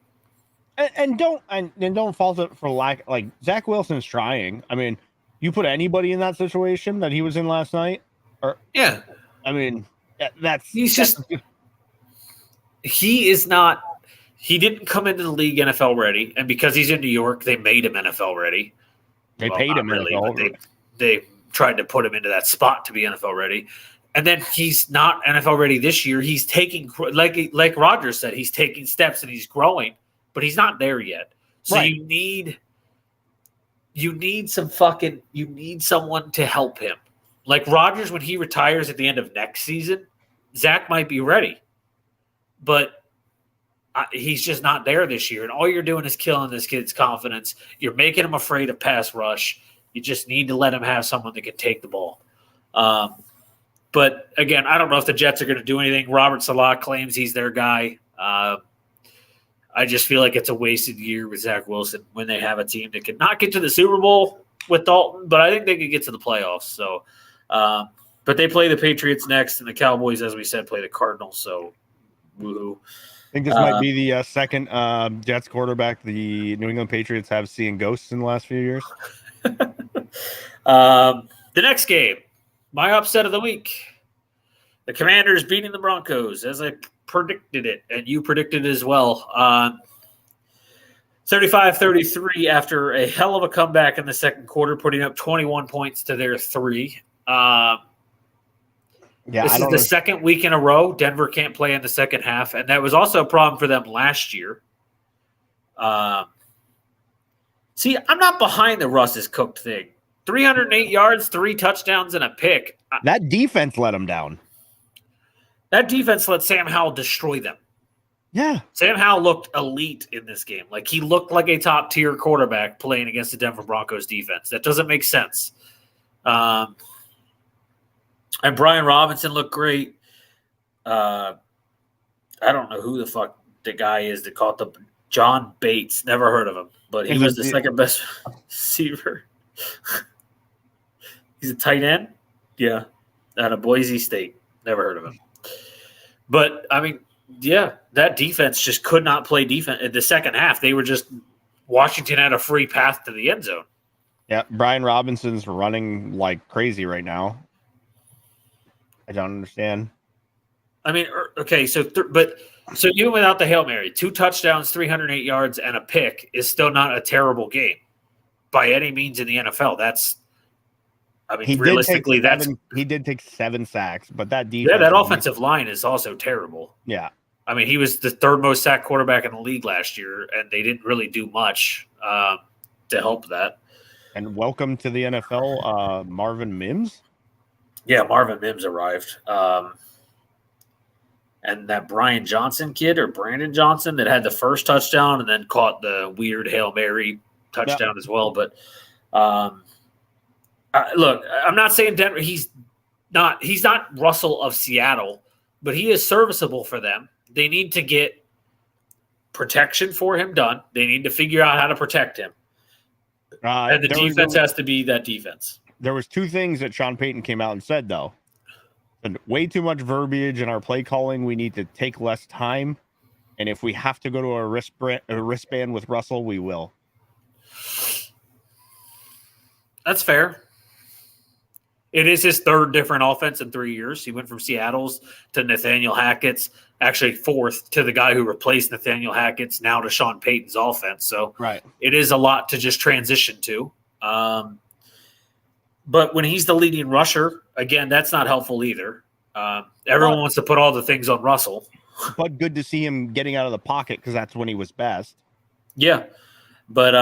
And don't fault it for lack. Like Zach Wilson's trying. I mean, you put anybody in that situation that he was in last night, or I mean, he is not. He didn't come into the league NFL ready, and because he's in New York, they made him NFL ready. They paid him really, but they tried to put him into that spot to be NFL ready. And then he's not NFL ready this year. He's taking, like Rodgers said, he's taking steps and he's growing, but he's not there yet. So right. you need someone to help him. Like Rodgers, when he retires at the end of next season, Zach might be ready, but he's just not there this year. And all you're doing is killing this kid's confidence. You're making him afraid of pass rush. You just need to let him have someone that can take the ball. But again, I don't know if the Jets are going to do anything. Robert Salah claims he's their guy. I just feel like it's a wasted year with Zach Wilson when they have a team that could not get to the Super Bowl with Dalton, but I think they could get to the playoffs. So, but they play the Patriots next, and the Cowboys, as we said, play the Cardinals. So, woohoo. I think this might be the second Jets quarterback the New England Patriots have seen ghosts in the last few years. The next game, my upset of the week. The Commanders beating the Broncos, as I predicted it, and you predicted as well. 35-33 after a hell of a comeback in the second quarter, putting up 21 points to their 3. This is the second week in a row Denver can't play in the second half, and that was also a problem for them last year. See, I'm not behind the Russ is cooked thing. 308 yards, 3 touchdowns, and a pick. That defense let them down. That defense let Sam Howell destroy them. Yeah. Sam Howell looked elite in this game. Like, he looked like a top-tier quarterback playing against the Denver Broncos defense. That doesn't make sense. And Brian Robinson looked great. I don't know who the fuck the guy is that caught the John Bates. Never heard of him, but he was the second best receiver. He's a tight end? Yeah. Out of Boise State. Never heard of him. But, I mean, yeah, that defense just could not play defense. In the second half, they were just – Washington had a free path to the end zone. Yeah, Brian Robinson's running like crazy right now. I don't understand. I mean, okay, so even without the Hail Mary, 2 touchdowns, 308 yards, and a pick is still not a terrible game by any means in the NFL. Realistically, he did take 7 sacks, but that defense, that offensive line is also terrible. Yeah. I mean, he was the 3rd most sacked quarterback in the league last year, and they didn't really do much to help that. And welcome to the NFL, Marvin Mims. Yeah, Marvin Mims arrived. And that Brian Johnson kid, or Brandon Johnson, that had the first touchdown and then caught the weird Hail Mary touchdown as well. But look, I'm not saying Denver. He's not Russell of Seattle, but he is serviceable for them. They need to get protection for him done. They need to figure out how to protect him. And the defense has to be that defense. There was 2 things that Sean Payton came out and said, though. And way too much verbiage in our play calling. We need to take less time. And if we have to go to a wristband with Russell, we will. That's fair. It is his 3rd different offense in 3 years. He went from Seattle's to Nathaniel Hackett's, actually 4th to the guy who replaced Nathaniel Hackett's, now to Sean Payton's offense. So It is a lot to just transition to. But when he's the leading rusher, again, that's not helpful either. Everyone wants to put all the things on Russell. But good to see him getting out of the pocket because that's when he was best. Yeah. But,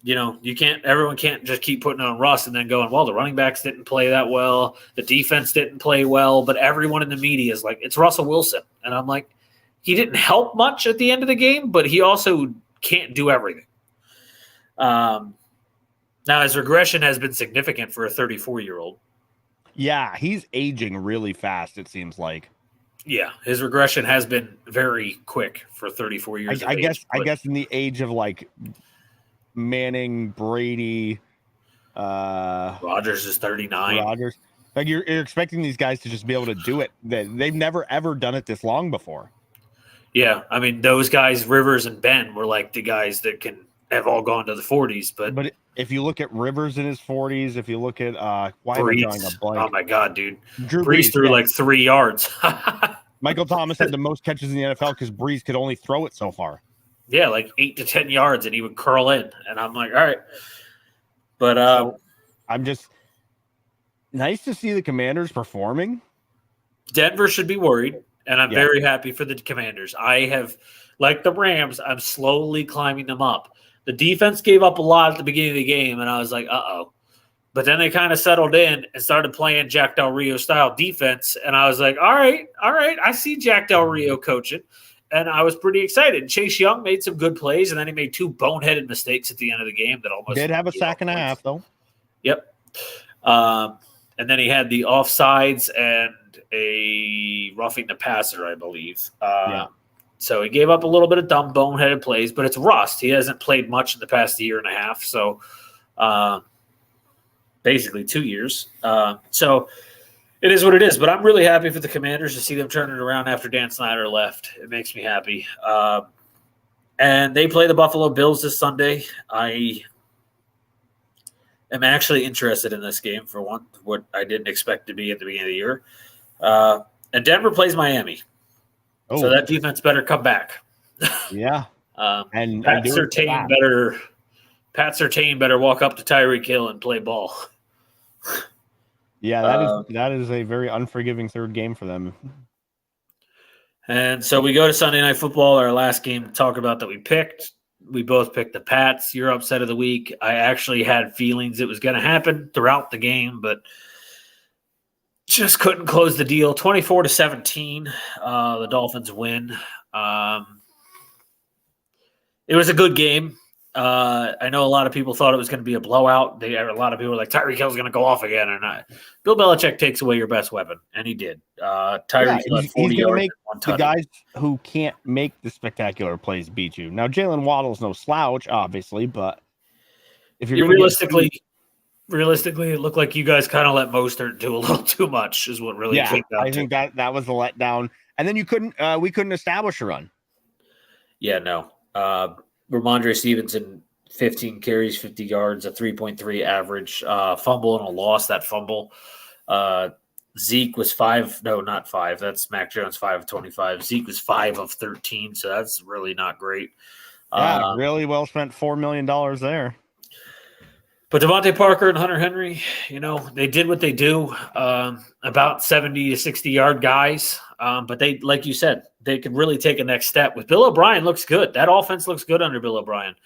everyone can't just keep putting on Russ and then going, well, the running backs didn't play that well. The defense didn't play well. But everyone in the media is like, it's Russell Wilson. And I'm like, he didn't help much at the end of the game, but he also can't do everything. Now, his regression has been significant for a 34-year-old. Yeah, he's aging really fast, it seems like. Yeah, his regression has been very quick for 34 years. I guess in the age of like Manning, Brady, Rodgers is 39. Like you're expecting these guys to just be able to do it. They've never ever done it this long before. Yeah, I mean those guys, Rivers and Ben, were like the guys that have all gone to the 40s. But if you look at Rivers in his 40s, if you look at why am I drawing a blank? Oh my God, dude! Brees threw like 3 yards. Michael Thomas had the most catches in the NFL because Brees could only throw it so far. Yeah, like 8 to 10 yards, and he would curl in, and I'm like, all right. But I'm just nice to see the Commanders performing. Denver should be worried, and I'm very happy for the Commanders. I have, like the Rams, I'm slowly climbing them up. The defense gave up a lot at the beginning of the game, and I was like, uh-oh. But then they kind of settled in and started playing Jack Del Rio style defense, and I was like, all right, I see Jack Del Rio coaching. And I was pretty excited. Chase Young made some good plays, and then he made 2 boneheaded mistakes at the end of the game that almost did have a sack and a half, though. Yep. And then he had the offsides and a roughing the passer, I believe. So he gave up a little bit of dumb boneheaded plays, but it's rust. He hasn't played much in the past year and a half, so basically 2 years. So it is what it is, but I'm really happy for the Commanders to see them turn it around after Dan Snyder left. It makes me happy. And they play the Buffalo Bills this Sunday. I am actually interested in this game for one, what I didn't expect to be at the beginning of the year. And Denver plays Miami. So that defense better come back. Yeah. And Pat Surtain better walk up to Tyreek Hill and play ball. Yeah, that is a very unforgiving 3rd game for them. And so we go to Sunday Night Football, our last game to talk about that we picked. We both picked the Pats. Your upset of the week. I actually had feelings it was going to happen throughout the game, but just couldn't close the deal. 24-17, the Dolphins win. It was a good game. I know a lot of people thought it was going to be a blowout. A lot of people were like, Tyreek Hill's going to go off again. And Bill Belichick takes away your best weapon, and he did. Tyreek Hill had 40 yards make the guys who can't make the spectacular plays beat you. Now, Jalen Waddle's no slouch, obviously, but if you're realistically, it looked like you guys kind of let Mostert do a little too much is what really came down to. I think that was the letdown. And then we couldn't establish a run. Yeah, no. Ramondre Stevenson, 15 carries, 50 yards, a 3.3 average, fumble and a loss. That fumble Zeke was 5. No, not 5. That's Mac Jones 5 of 25. Zeke was 5 of 13. So that's really not great. Yeah, really well spent $4 million there. But Devontae Parker and Hunter Henry, they did what they do. About 70 to 60-yard guys. But they, like you said, they could really take a next step. With Bill O'Brien, looks good. That offense looks good under Bill O'Brien.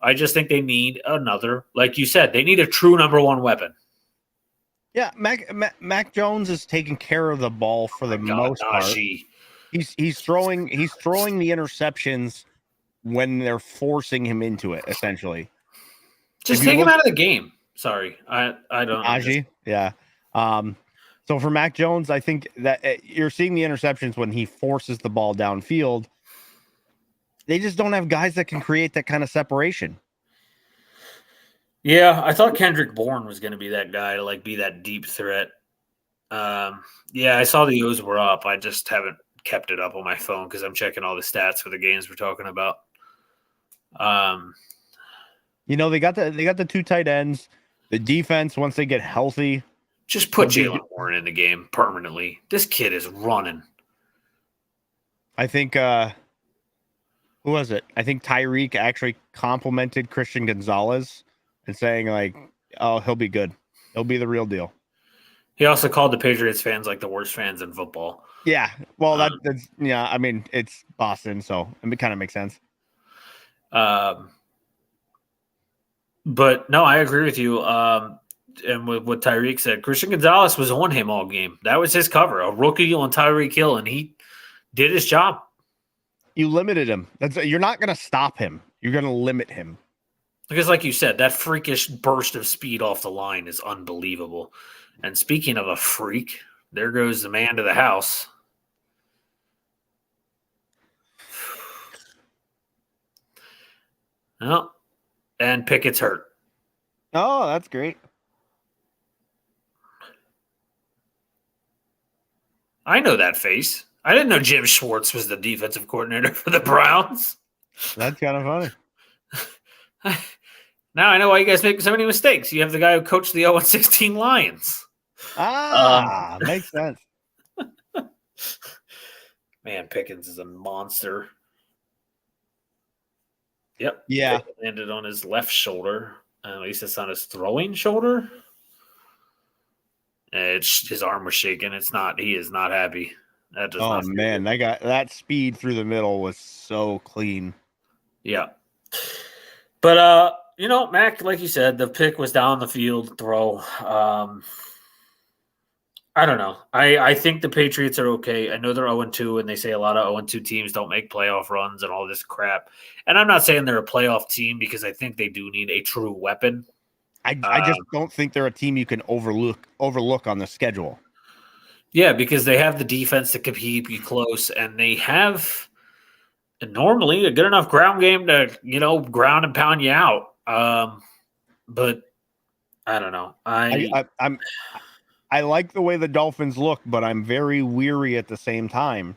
I just think they need another, like you said, they need a true number one weapon. Yeah, Mac Jones is taking care of the ball for the most part. He's throwing the interceptions when they're forcing him into it, essentially. Just take him out of the game. Sorry, I don't know. Yeah. So for Mac Jones, I think that you're seeing the interceptions when he forces the ball downfield. They just don't have guys that can create that kind of separation. Yeah, I thought Kendrick Bourne was going to be that guy to be that deep threat. Yeah, I saw the O's were up. I just haven't kept it up on my phone because I'm checking all the stats for the games we're talking about. They got the 2 tight ends. The defense, once they get healthy, just put Jaylen Warren in the game permanently. This kid is running. I think who was it? I think Tyreek actually complimented Christian Gonzalez and saying oh, he'll be good. He'll be the real deal. He also called the Patriots fans the worst fans in football. Yeah. Well, that's I mean, it's Boston, so it kind of makes sense. But no, I agree with you. And with what Tyreek said, Christian Gonzalez was on him all game. That was his cover, a rookie on Tyreek Hill, and he did his job. You limited him. You're not going to stop him. You're going to limit him. Because like you said, that freakish burst of speed off the line is unbelievable. And speaking of a freak, there goes the man to the house. Well, and Pickett's hurt. Oh, that's great. I know that face. I didn't know Jim Schwartz was the defensive coordinator for the Browns. That's kind of funny. Now I know why you guys make so many mistakes. You have the guy who coached the 0-16 Lions. Makes sense. Man, Pickens is a monster. Yep. Yeah. Landed on his left shoulder. At least it's on his throwing shoulder. His arm was shaking. He is not happy. Man, that speed through the middle was so clean. Yeah. But Mac, like you said, the pick was down the field throw. I don't know. I think the Patriots are okay. I know they're 0-2, and they say a lot of 0-2 teams don't make playoff runs and all this crap. And I'm not saying they're a playoff team because I think they do need a true weapon. I just don't think they're a team you can overlook on the schedule. Yeah, because they have the defense that can keep you close, and they have normally a good enough ground game to, ground and pound you out. But I don't know. I like the way the Dolphins look, but I'm very weary at the same time.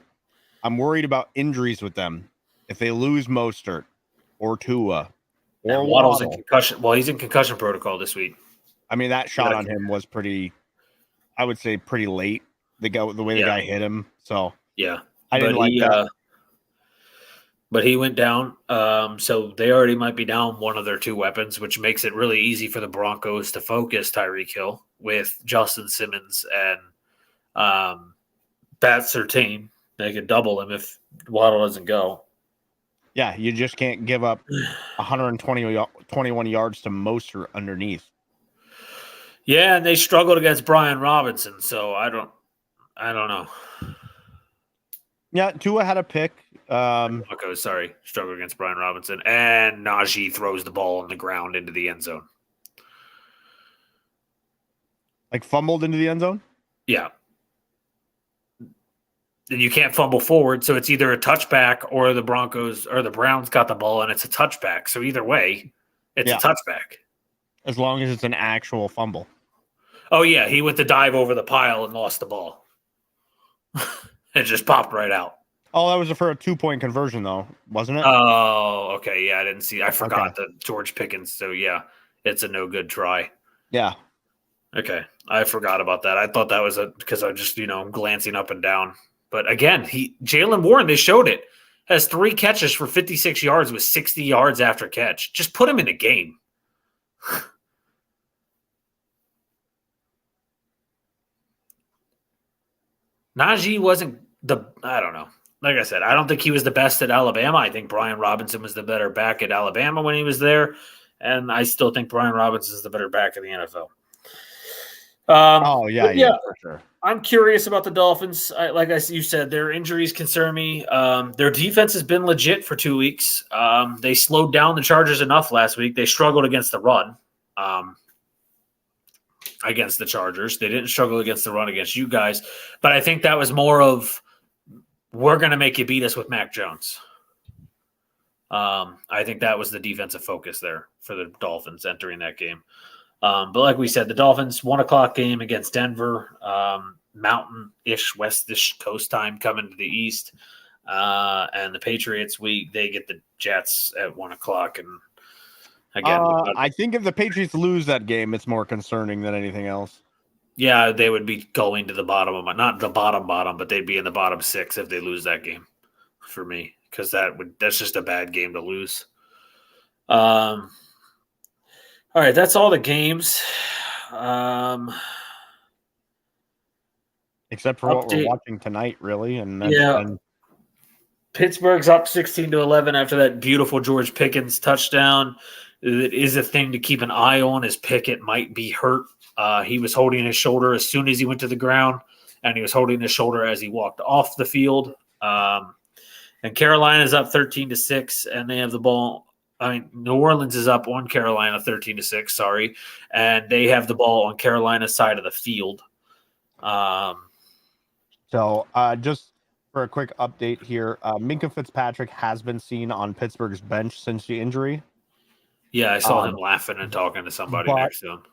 I'm worried about injuries with them. If they lose Mostert or Tua or Waddle's in concussion. Well, he's in concussion protocol this week. I mean, that shot on him was pretty late. The way the guy hit him. So yeah, I didn't like that. But he went down. So they already might be down one of their 2 weapons, which makes it really easy for the Broncos to focus Tyreek Hill with Justin Simmons and Pat Surtain. They could double him if Waddle doesn't go. Yeah, you just can't give up 121 yards to Mostert underneath. Yeah, and they struggled against Brian Robinson, so I don't know. Yeah, Tua had a pick. Struggled against Brian Robinson, and Najee throws the ball on the ground into the end zone. Fumbled into the end zone? Yeah. And you can't fumble forward, so it's either a touchback or the Broncos or the Browns got the ball and it's a touchback. So either way, it's a touchback. As long as it's an actual fumble. Oh, yeah. He went to dive over the pile and lost the ball. It just popped right out. Oh, that was for a 2-point conversion, though, wasn't it? Oh, okay. Yeah, I didn't see. I forgot the George Pickens. So, yeah, it's a no-good try. Yeah. Okay, I forgot about that. I thought that was because I just glancing up and down. But again, Jalen Warren, they showed it, has 3 catches for 56 yards with 60 yards after catch. Just put him in a game. Najee wasn't I don't know. Like I said, I don't think he was the best at Alabama. I think Brian Robinson was the better back at Alabama when he was there. And I still think Brian Robinson is the better back in the NFL. Yeah, for sure. I'm curious about the Dolphins. Like you said, their injuries concern me. Their defense has been legit for 2 weeks. They slowed down the Chargers enough last week. They struggled against the run against the Chargers. They didn't struggle against the run against you guys. But I think that was more of, we're going to make you beat us with Mac Jones. I think that was the defensive focus there for the Dolphins entering that game. But like we said, the Dolphins 1:00 game against Denver, mountain-ish, west-ish coast time coming to the east. And the Patriots, they get the Jets at 1:00. And again, I think if the Patriots lose that game, it's more concerning than anything else. Yeah, they would be going to the bottom of not the bottom, but they'd be in the bottom 6 if they lose that game for me, because that's just a bad game to lose. All right, that's all the games. Except for what we're watching tonight, really. And Pittsburgh's up 16-11 after that beautiful George Pickens touchdown. It is a thing to keep an eye on, as Pickett might be hurt. He was holding his shoulder as soon as he went to the ground, and he was holding his shoulder as he walked off the field. And Carolina's up 13-6, and they have the ball. New Orleans is up on Carolina 13-6, sorry, and they have the ball on Carolina's side of the field. So just for a quick update here, Minkah Fitzpatrick has been seen on Pittsburgh's bench since the injury. Yeah, I saw him laughing and talking to somebody next to him.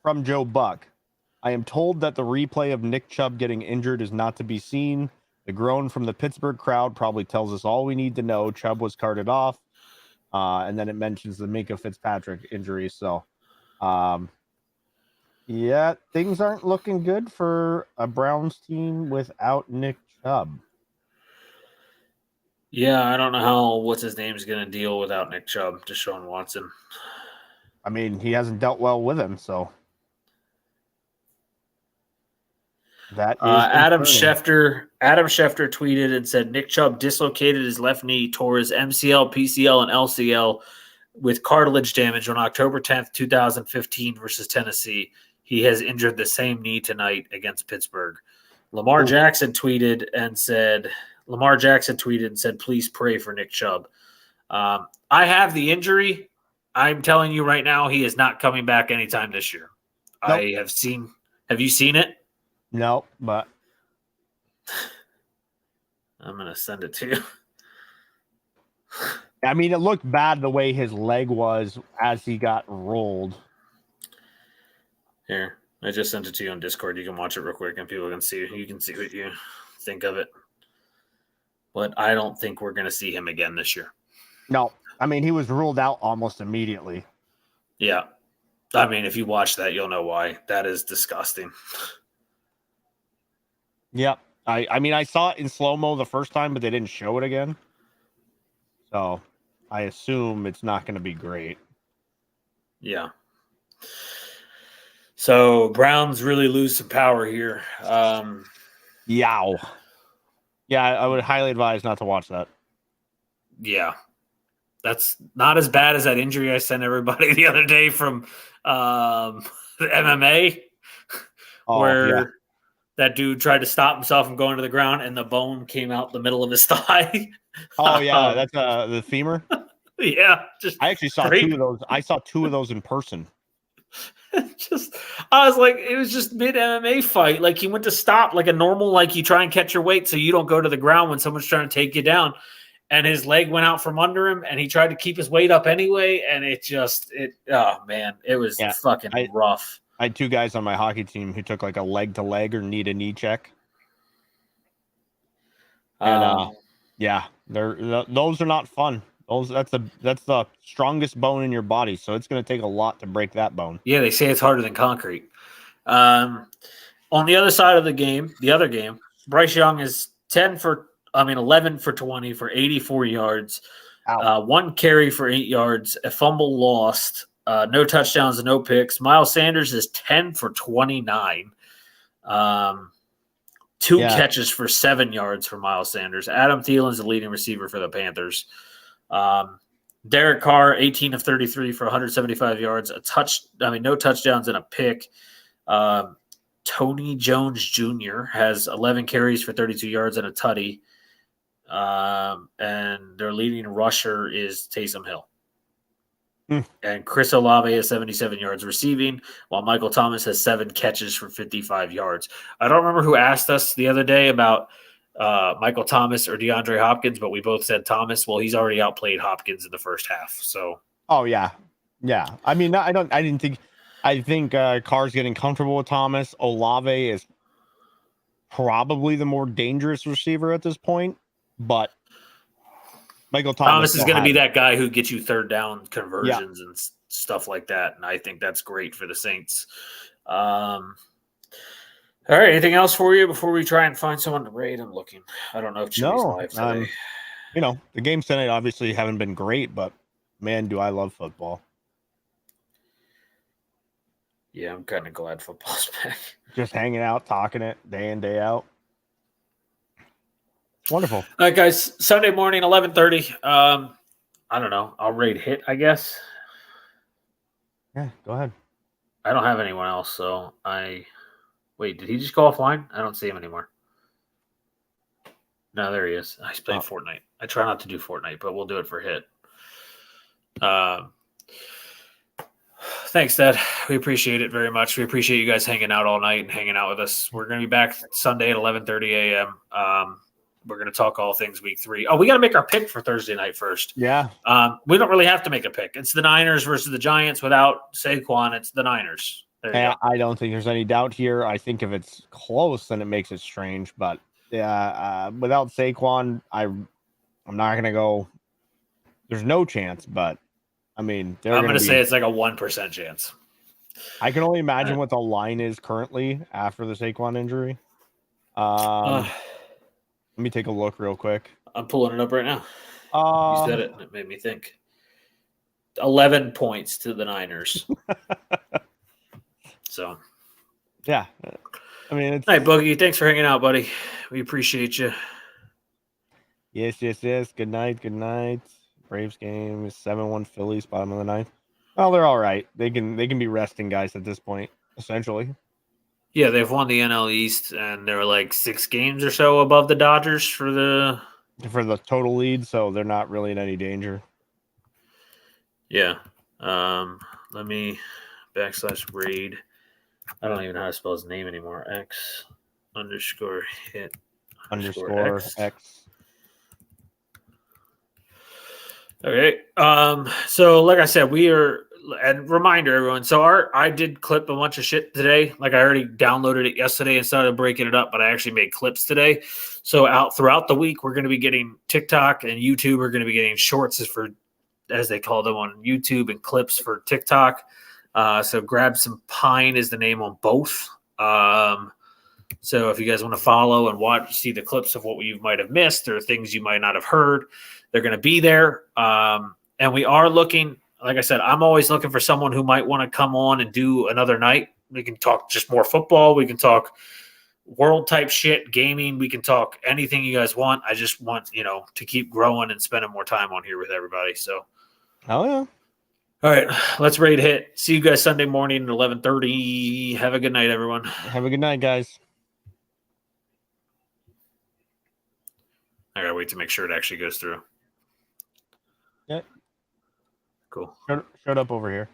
From Joe Buck, I am told that the replay of Nick Chubb getting injured is not to be seen. The groan from the Pittsburgh crowd probably tells us all we need to know. Chubb was carted off. And then it mentions the Minkah Fitzpatrick injury. So, yeah, things aren't looking good for a Browns team without Nick Chubb. Yeah, I don't know how what's-his-name is going to deal without Nick Chubb, Deshaun Watson. I mean, he hasn't dealt well with him, so. That is Adam Schefter tweeted and said Nick Chubb dislocated his left knee, tore his MCL, PCL, and LCL with cartilage damage on October 10th, 2015 versus Tennessee. He has injured the same knee tonight against Pittsburgh. Lamar Jackson tweeted and said, please pray for Nick Chubb. I have the injury. I'm telling you right now, he is not coming back anytime this year. Nope. Have you seen it? No, but I'm going to send it to you. I mean, it looked bad the way his leg was as he got rolled. Here, I just sent it to you on Discord. You can watch it real quick and people can see. You can see what you think of it. But I don't think we're going to see him again this year. No, I mean, he was ruled out almost immediately. Yeah. I mean, if you watch that, you'll know why. That is disgusting. Yep. I mean, I saw it in slow-mo the first time, but they didn't show it again. So I assume it's not going to be great. Yeah. So Browns really lose some power here. Yow. Yeah, I would highly advise not to watch that. Yeah. That's not as bad as that injury I sent everybody the other day from the MMA where that dude tried to stop himself from going to the ground and the bone came out the middle of his thigh. Oh, yeah. That's the femur. Yeah. I actually saw 2 of those. I saw 2 of those in person. I was like, it was just mid MMA fight. Like he went to stop like a normal, like you try and catch your weight so you don't go to the ground when someone's trying to take you down. And his leg went out from under him and he tried to keep his weight up anyway. And it was fucking rough. I had 2 guys on my hockey team who took like a leg to leg or knee to knee check. And those are not fun. That's the strongest bone in your body, so it's going to take a lot to break that bone. Yeah, they say it's harder than concrete. On the other side of the game, the other game, Bryce Young is 11 for 20 for 84 yards, one carry for 8 yards, a fumble lost, no touchdowns and no picks. Miles Sanders is 10 for 29. Two catches for 7 yards for Miles Sanders. Adam Thielen's the leading receiver for the Panthers. Derek Carr, 18 of 33 for 175 yards, no touchdowns and a pick. Tony Jones Jr. has 11 carries for 32 yards and a tutty. And their leading rusher is Taysom Hill. And Chris Olave has 77 yards receiving, while Michael Thomas has 7 catches for 55 yards. I don't remember who asked us the other day about Michael Thomas or DeAndre Hopkins, but we both said Thomas. Well, he's already outplayed Hopkins in the first half. So. Oh yeah. I mean, I think Carr's getting comfortable with Thomas. Olave is probably the more dangerous receiver at this point, but Michael Thomas is going to be that guy who gets you third down conversions and stuff like that, and I think that's great for the Saints. All right, anything else for you before we try and find someone to raid? I'm looking. I don't know if Jimmy's live today. The games tonight obviously haven't been great, but man, do I love football. Yeah, I'm kind of glad football's back. Just hanging out, talking it day in, day out. Wonderful. All right, guys. Sunday morning, 11:30. I don't know. I'll raid hit, I guess. Yeah, go ahead. I don't have anyone else, so wait. Did he just go offline? I don't see him anymore. No, there he is. He's playing Fortnite. I try not to do Fortnite, but we'll do it for hit. Thanks, Dad. We appreciate it very much. We appreciate you guys hanging out all night and hanging out with us. We're going to be back Sunday at 11:30 a.m. We're going to talk all things week 3. Oh, we got to make our pick for Thursday night first. Yeah. We don't really have to make a pick. It's the Niners versus the Giants. Without Saquon, it's the Niners. I don't think there's any doubt here. I think if it's close, then it makes it strange. But without Saquon, I'm not going to go. There's no chance, but I mean, I'm going to say it's like a 1% chance. I can only imagine what the line is currently after the Saquon injury. Let me take a look real quick. I'm pulling it up right now. You said it, and it made me think. 11 points to the Niners. So. Yeah. I mean, it's... All right, Boogie. Thanks for hanging out, buddy. We appreciate you. Yes. Good night. Braves game is 7-1 Phillies, bottom of the ninth. Well, they're all right. They can be resting guys at this point, essentially. Yeah, they've won the NL East, and they're like 6 games or so above the Dodgers for the total lead, so they're not really in any danger. Yeah. Let me /raid. I don't even know how to spell his name anymore. X_hit_X. Okay. So like I said, and reminder everyone. So I did clip a bunch of shit today. Like I already downloaded it yesterday and started breaking it up, but I actually made clips today. So out throughout the week, we're going to be getting TikTok and YouTube. We're going to be getting shorts as they call them on YouTube, and clips for TikTok. So Grab Some Pine is the name on both. So if you guys want to follow and see the clips of what you might have missed or things you might not have heard, they're going to be there. And we are looking, like I said, I'm always looking for someone who might want to come on and do another night. We can talk just more football. We can talk world type shit, gaming. We can talk anything you guys want. I just want, to keep growing and spending more time on here with everybody. So. Oh, yeah. All right, let's raid hit. See you guys Sunday morning at 11:30. Have a good night, everyone. Have a good night, guys. I gotta wait to make sure it actually goes through. Yeah. Cool. Showed up over here.